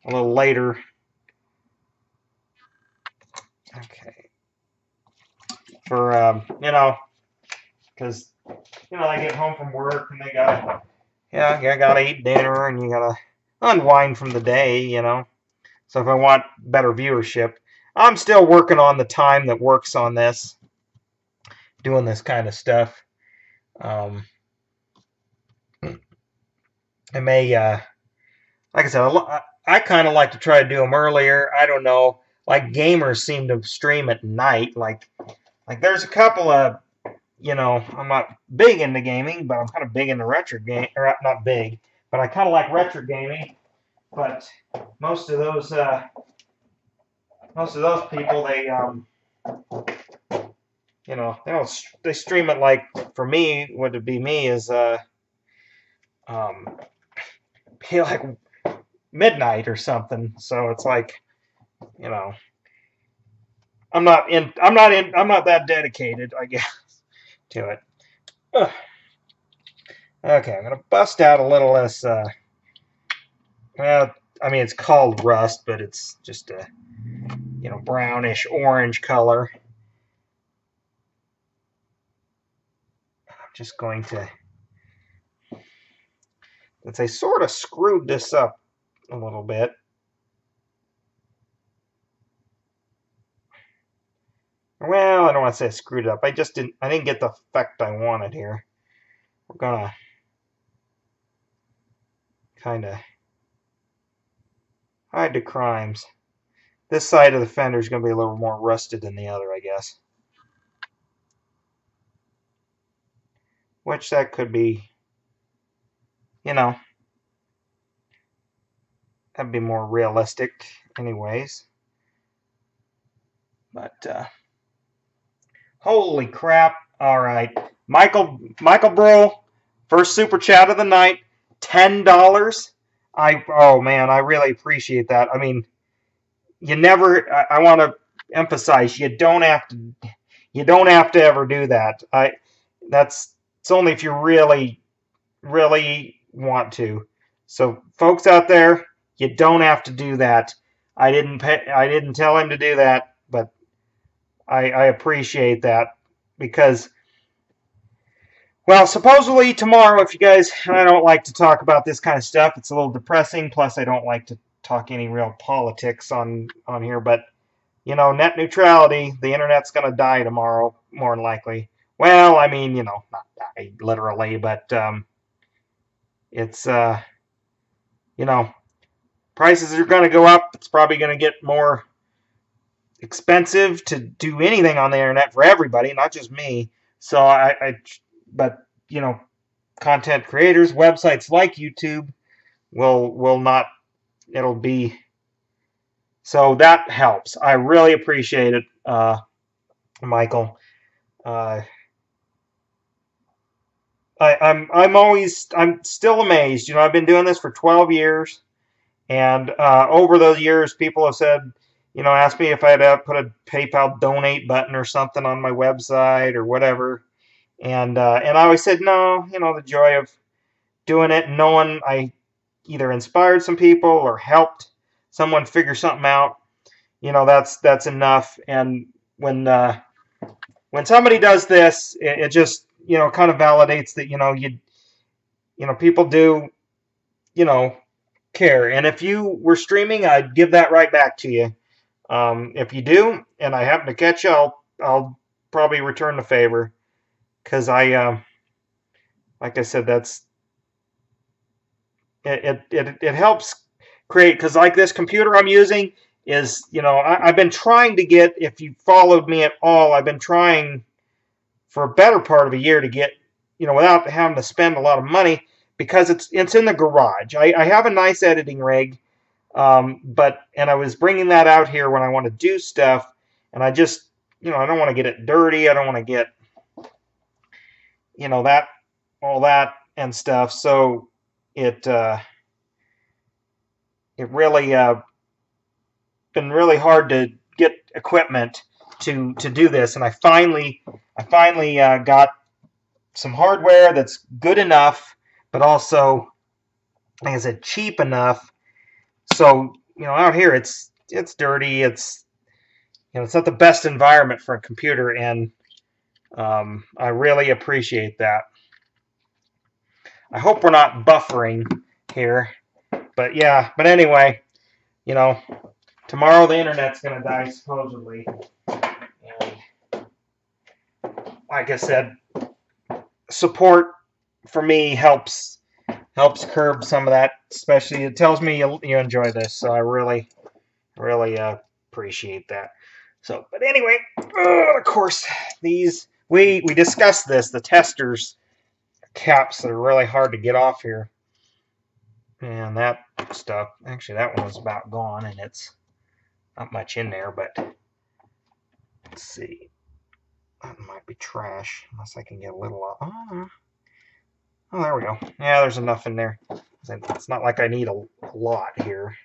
Speaker 1: a little later. Okay. For, you know, because, you know, they get home from work and they gotta, yeah, I gotta eat dinner and you gotta unwind from the day, you know. So if I want better viewership, I'm still working on the time that works on this, doing this kind of stuff. I may, like I said, I kind of like to try to do them earlier. I don't know, like gamers seem to stream at night. Like there's a couple of, you know, I'm not big into gaming, but I'm kind of big into retro game, or not big, but I kind of like retro gaming. But most of those people, they, you know, they stream it like, for me, what would be me is, be like midnight or something. So it's like, you know, I'm not that dedicated, I guess, to it. Ugh. Okay, I'm gonna bust out a little less. Well, I mean, it's called rust, but it's just a, you know, brownish orange color. I'm just going to, since I sort of screwed this up a little bit. Well, I don't want to say I screwed it up. I didn't get the effect I wanted here. We're gonna kind of hide the crimes. This side of the fender is going to be a little more rusted than the other, I guess. Which that could be, you know, that'd be more realistic anyways. But, holy crap. All right. Michael Brill, first super chat of the night, $10. Oh man, I really appreciate that. I mean, you never, I want to emphasize, you don't have to ever do that. It's only if you really, really want to. So folks out there, you don't have to do that. I didn't tell him to do that, but I appreciate that, because, well, supposedly tomorrow, if you guys, I don't like to talk about this kind of stuff. It's a little depressing. Plus, I don't like to talk any real politics on here. But, you know, net neutrality, the internet's going to die tomorrow, more than likely. Well, I mean, you know, not die literally, but it's, you know, prices are going to go up. It's probably going to get more expensive to do anything on the internet for everybody, not just me. So but, you know, content creators, websites like YouTube will not, it'll be, so that helps. I really appreciate it, Michael. I'm still amazed. You know, I've been doing this for 12 years, and over those years, people have said, you know, asked me if I'd put a PayPal donate button or something on my website or whatever, and I always said no. You know, the joy of doing it, knowing I either inspired some people or helped someone figure something out. You know, that's enough. And when somebody does this, it just, you know, kind of validates that, you know, people do, you know, care. And if you were streaming, I'd give that right back to you. If you do, and I happen to catch you, I'll probably return the favor, because like I said, that's it helps create, because like this computer I'm using is, you know, I've been trying to get, if you followed me at all, I've been trying for a better part of a year to get, you know, without having to spend a lot of money, because it's in the garage. I have a nice editing rig, and I was bringing that out here when I want to do stuff, and I just, you know, I don't want to get it dirty. I don't want to get, you know, that, all that and stuff. So it really been really hard to get equipment to do this, and I finally got some hardware that's good enough, but also, like I said, cheap enough. So, you know, out here it's dirty. It's, you know, it's not the best environment for a computer, and I really appreciate that. I hope we're not buffering here, but yeah. But anyway, you know, tomorrow the internet's gonna die supposedly, and like I said, support for me helps curb some of that. Especially, it tells me you enjoy this, so I really appreciate that. So, but anyway, of course, these we discussed this, the testers caps that are really hard to get off here, and that stuff. Actually, that one was about gone, and it's not much in there. But let's see, that might be trash unless I can get a little. Oh, there we go. Yeah, there's enough in there. It's not like I need a lot here.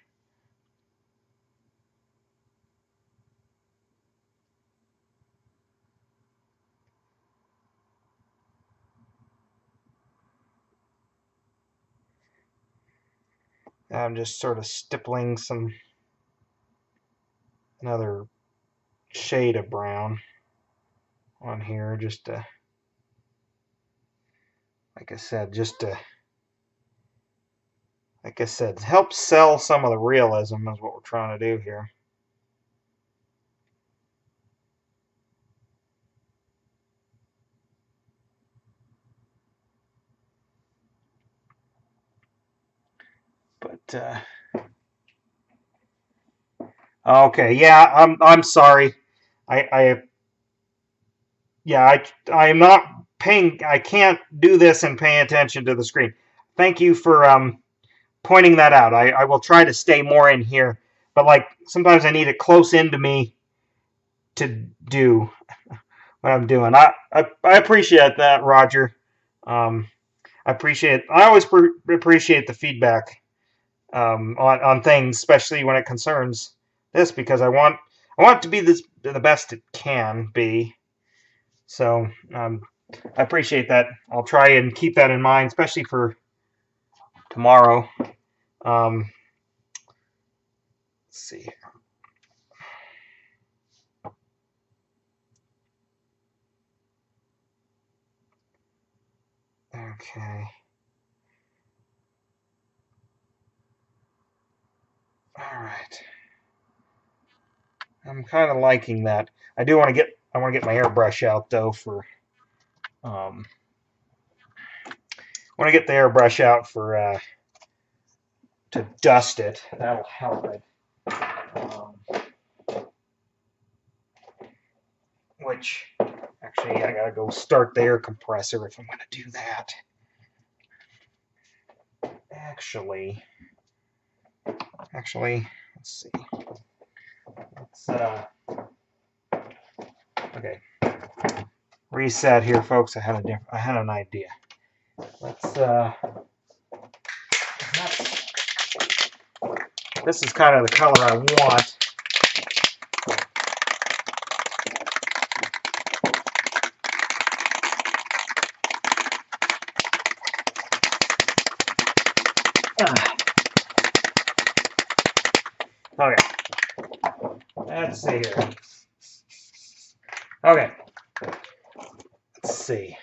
Speaker 1: I'm just sort of stippling another shade of brown on here, just to, like I said, help sell some of the realism is what we're trying to do here. But okay, yeah, I'm sorry. I'm not paying. I can't do this and pay attention to the screen. Thank you for pointing that out. I will try to stay more in here, but like sometimes I need it close into me to do what I'm doing. I appreciate that, Roger. I appreciate. I always appreciate the feedback on things, especially when it concerns this, because I want it to be the best it can be. So I appreciate that. I'll try and keep that in mind, especially for tomorrow. Let's see. Okay. All right. I'm kind of liking that. I do want to get. I want to get my airbrush out though for. I want to get the airbrush out for to dust it. That'll help it. Which actually I gotta go start the air compressor if I'm gonna do that. Actually, let's see. Let's okay. Reset here, folks. I had an idea. Let's, this is kind of the color I want. Okay, let's see here. Okay, let's see.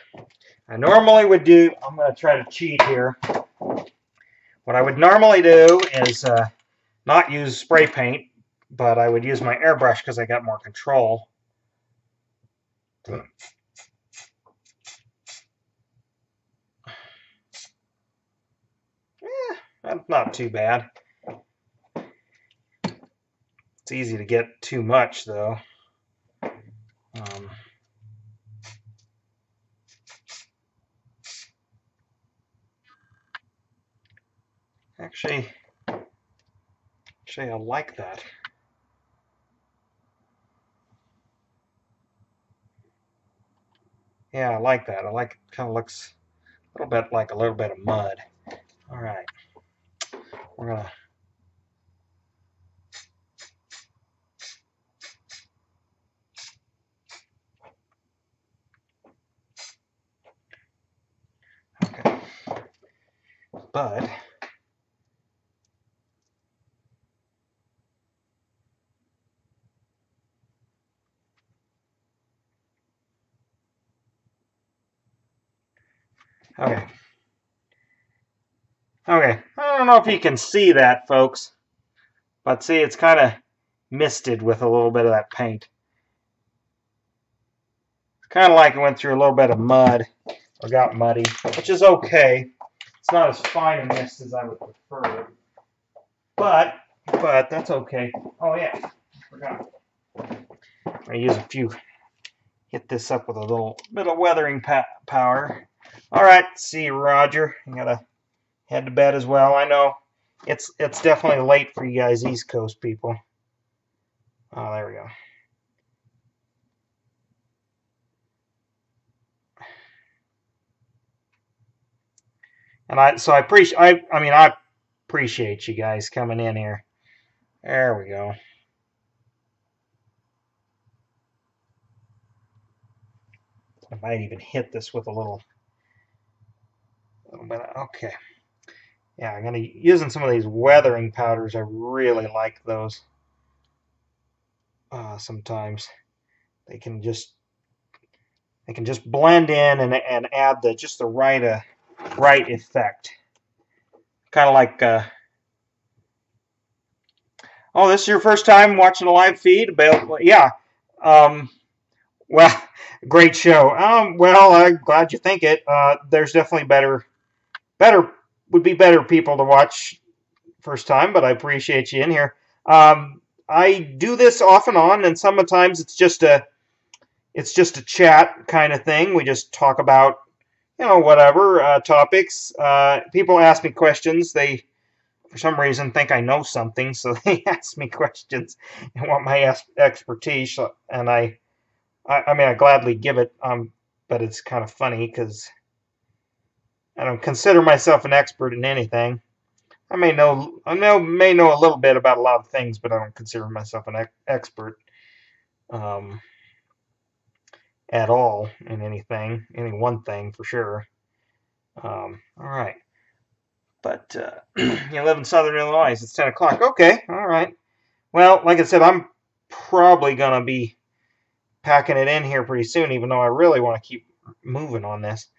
Speaker 1: I normally would do, I'm going to try to cheat here. What I would normally do is not use spray paint, but I would use my airbrush because I got more control. That's not too bad. It's easy to get too much, though. Actually, I like that. Yeah, I like that. I like it. Kind of looks a little bit like a little bit of mud. All right, we're gonna. Okay, but okay. Okay, I don't know if you can see that, folks, but see, it's kind of misted with a little bit of that paint. It's kind of like it went through a little bit of mud, or got muddy, which is okay. It's not as fine a mist as I would prefer, but that's okay. Oh yeah, forgot. I'm gonna use a few. Hit this up with a little bit of weathering power. All right, see you, Roger. You gotta head to bed as well. I know it's definitely late for you guys East Coast people. Oh, there we go. And I appreciate you guys coming in here. There we go. I might even hit this with a little bit. Okay. Yeah, I'm gonna using some of these weathering powders. I really like those. Sometimes they can just blend in and add just the right effect. Kind of like. Oh, this is your first time watching a live feed? Yeah. Well, great show. Well, I'm glad you think it. There's definitely better would be better people to watch first time, but I appreciate you in here. I do this off and on, and sometimes it's just a chat kind of thing. We just talk about whatever topics. People ask me questions. They for some reason think I know something, so they ask me questions and want my expertise, and I mean I gladly give it. But it's kind of funny because I don't consider myself an expert in anything. I may know a little bit about a lot of things, but I don't consider myself an expert at all in anything, any one thing for sure. All right, but you live in Southern Illinois. It's 10 o'clock. Okay, all right. Well, like I said, I'm probably gonna be packing it in here pretty soon, even though I really want to keep moving on this.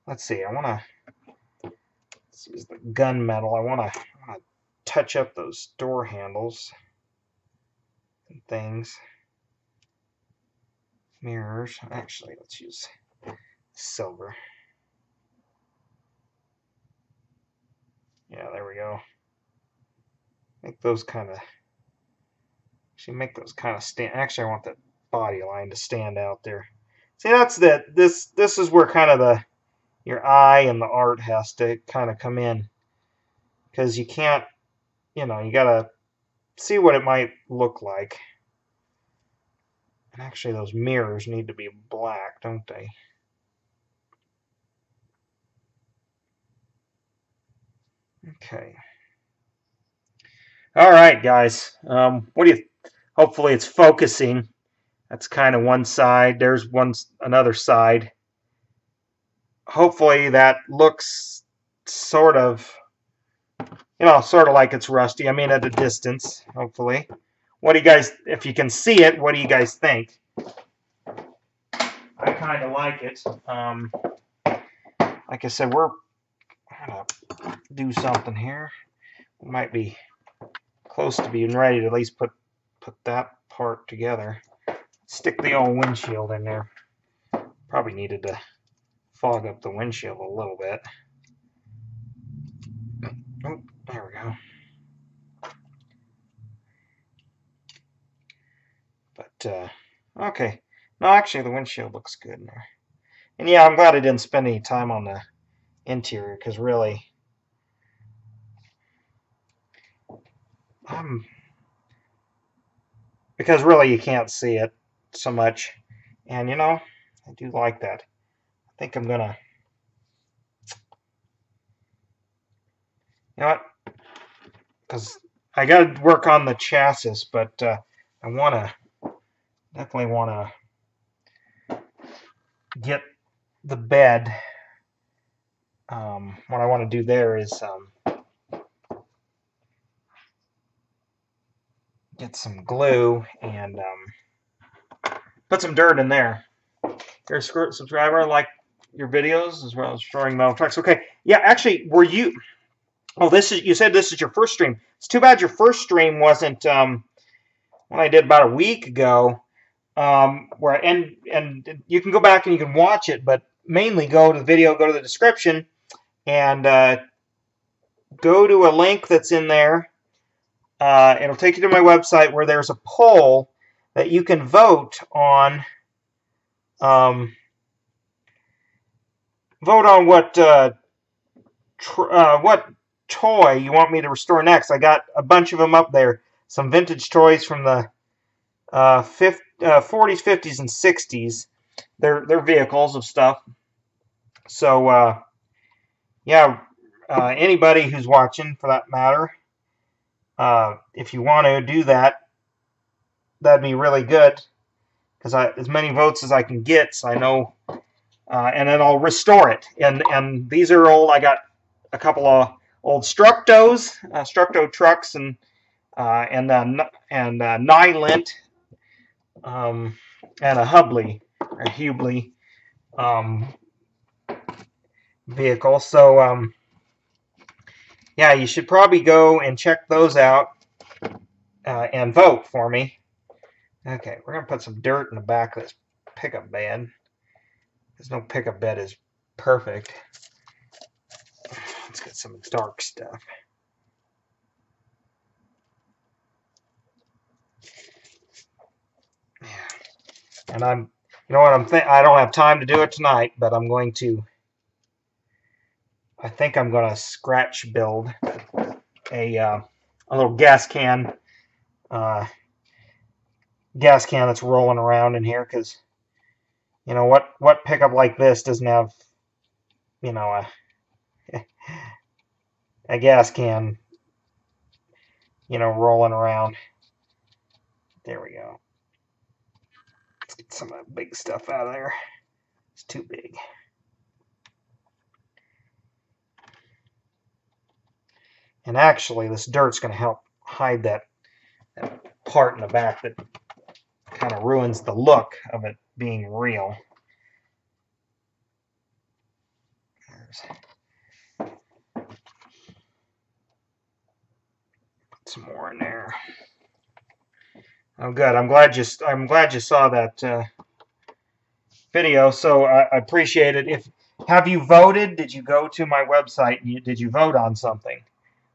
Speaker 1: Let's see. I want to. This is the gunmetal. I want to touch up those door handles and things. Mirrors. Actually, let's use silver. Yeah, there we go. Make those kind of stand. Actually, I want that body line to stand out there. See, that's this is where kind of your eye and the art has to kind of come in, because you can't, you gotta see what it might look like. And actually, those mirrors need to be black, don't they? Okay. All right, guys. What do you? Hopefully, it's focusing. That's kind of one side. There's another side. Hopefully, that looks sort of, sort of like it's rusty. I mean, at a distance. Hopefully. What do you guys? If you can see it, what do you guys think? I kind of like it. Like I said, we're gonna do something here. We might be close to being ready to at least put that part together. Stick the old windshield in there. Probably needed to fog up the windshield a little bit. Oh, there we go. But okay. No, actually, the windshield looks good in there. And yeah, I'm glad I didn't spend any time on the interior because really, you can't see it so much. And I do like that. I think I'm gonna. You know what? Because I got to work on the chassis, but I definitely want to get the bed. What I want to do there is get some glue and put some dirt in there. You're a subscriber, like your videos as well as destroying metal trucks. Okay, yeah, actually, were you? Oh, you said this is your first stream. It's too bad your first stream wasn't one I did about a week ago. And you can go back and you can watch it, but mainly go to the video, go to the description, and go to a link that's in there. It'll take you to my website where there's a poll that you can vote on. Vote on what toy you want me to restore next. I got a bunch of them up there. Some vintage toys from the 40s, 50s, and 60s. They're vehicles of stuff. So yeah, anybody who's watching, for that matter, if you want to do that, that'd be really good. Because as many votes as I can get, so I know, and then I'll restore it. And these are old. I got a couple of old Structo trucks, and Nylint, and a Hubley or Hubley vehicle. So yeah, you should probably go and check those out and vote for me. Okay, we're gonna put some dirt in the back of this pickup bed. There's no pickup bed is perfect. Let's get some dark stuff. Yeah. And I don't have time to do it tonight, but I'm going to. I think I'm going to scratch build a little gas can that's rolling around in here, because what pickup like this doesn't have a gas can rolling around. There we go. Let's get some of that big stuff out of there. It's too big. And actually, this dirt's going to help hide that part in the back that kind of ruins the look of it being real. Put some more in there. Oh, good. I'm glad you saw that video. So I appreciate it. Have you voted? Did you go to my website and did you vote on something?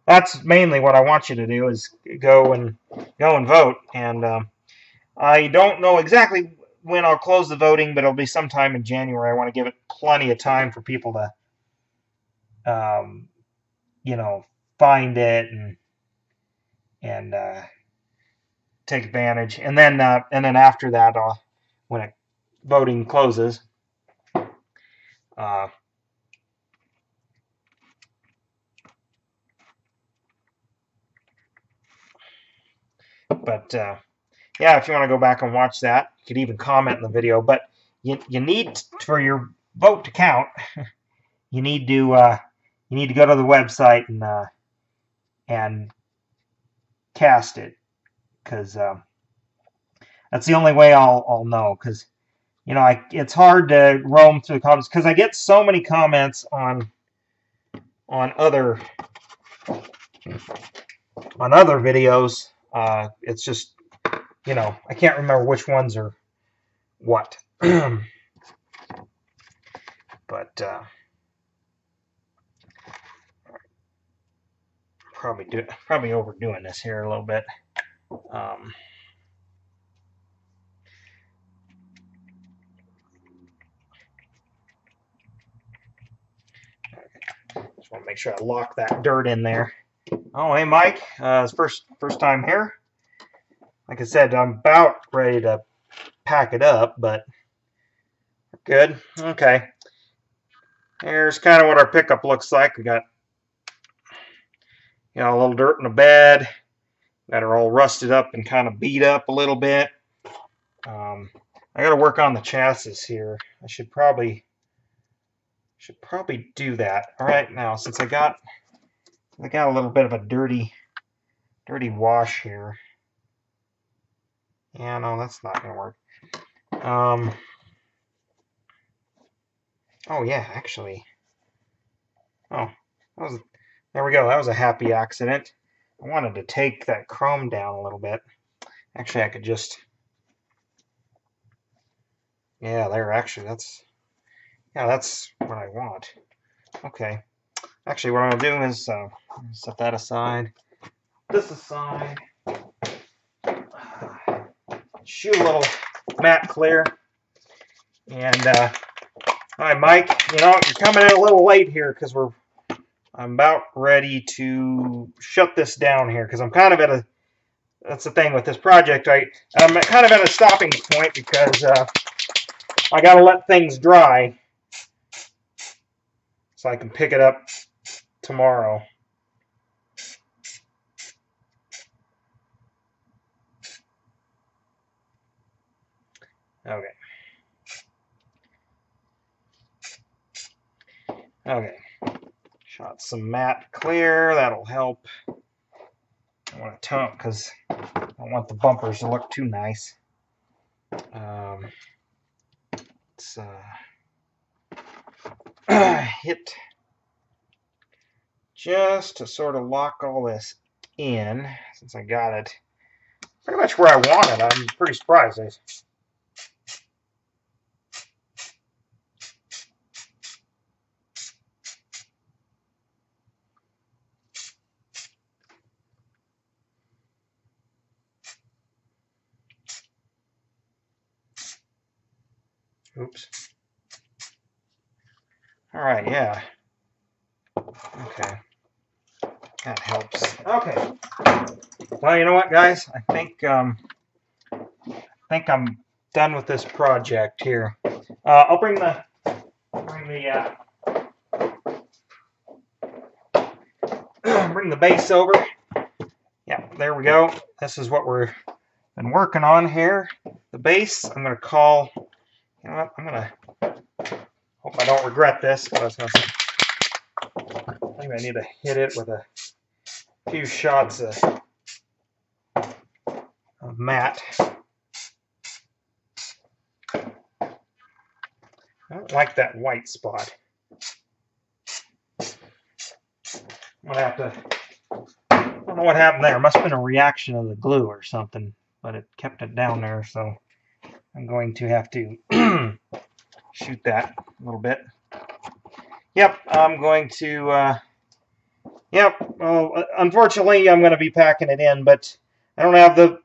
Speaker 1: That's mainly what I want you to do, is go and vote. And I don't know exactly when I'll close the voting, but it'll be sometime in January. I want to give it plenty of time for people to find it and take advantage. And then after that, when voting closes, But yeah, if you want to go back and watch that, you could even comment in the video. But you need, for your vote to count, you need to go to the website and cast it, because that's the only way I'll know. Because it's hard to roam through the comments, because I get so many comments on other videos. It's just, I can't remember which ones are what. But probably overdoing this here a little bit. Just want to make sure I lock that dirt in there. Oh, hey, Mike. It's first time here. Like I said, I'm about ready to pack it up, but good. Okay. Here's kind of what our pickup looks like. We got, a little dirt in the bed. Got her all rusted up and kind of beat up a little bit. I got to work on the chassis here. I should probably do that. All right, now since I got a little bit of a dirty wash here. Yeah, no, that's not gonna work. Oh yeah, actually. Oh, there we go. That was a happy accident. I wanted to take that chrome down a little bit. Actually, I could just. Yeah, that's what I want. Okay. Actually, what I'm gonna do is set that aside. This aside. Shoot a little matte clear. And hi, Mike. You're coming in a little late here because I'm about ready to shut this down here, because I'm kind of at a. That's the thing with this project. I'm kind of at a stopping point, because I got to let things dry so I can pick it up tomorrow. Okay. Okay. Shot some matte clear. That'll help. I want to tone, because I don't want the bumpers to look too nice. Let's hit just to sort of lock all this in, since I got it pretty much where I want it. I'm pretty surprised. Oops. All right, yeah. Okay. That helps. Okay. Well, you know what, guys? I think I'm done with this project here. I'll bring the bring the base over. Yeah, there we go. This is what we've been working on here. The base, I'm going to call. You know what? I'm going to hope I don't regret this. But I was going to say, I think I need to hit it with a few shots of matte. I don't like that white spot. I'm going to have to. I don't know what happened there. It must have been a reaction of the glue or something, but it kept it down there, so I'm going to have to shoot that a little bit. Yep, I'm going to, yep, well, unfortunately I'm going to be packing it in, but I don't have it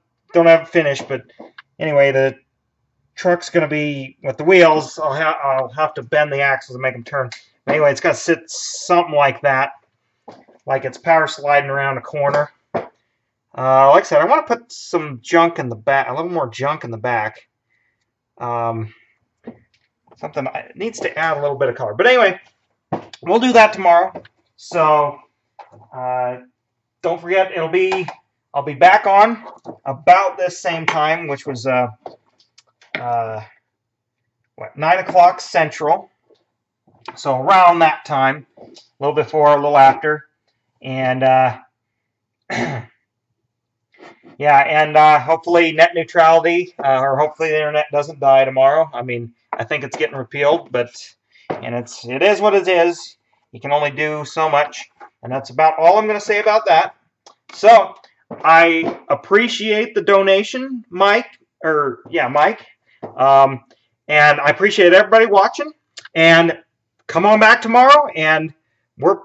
Speaker 1: finished, but anyway, the truck's going to be, with the wheels, I'll have to bend the axles and make them turn. But anyway, it's going to sit something like that, like it's power sliding around a corner. Like I said, I want to put some junk in the back, a little more junk in the back. Something needs to add a little bit of color. But anyway, we'll do that tomorrow. So don't forget, it'll be I'll be back on about this same time, which was 9 o'clock Central. So around that time, a little before, a little after, and yeah, and hopefully net neutrality, or hopefully the internet doesn't die tomorrow. I mean, I think it's getting repealed, but it is what it is. You can only do so much, and that's about all I'm going to say about that. So I appreciate the donation, Mike, Mike, and I appreciate everybody watching. And come on back tomorrow, and we're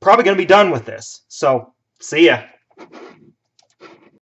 Speaker 1: probably going to be done with this. So see ya.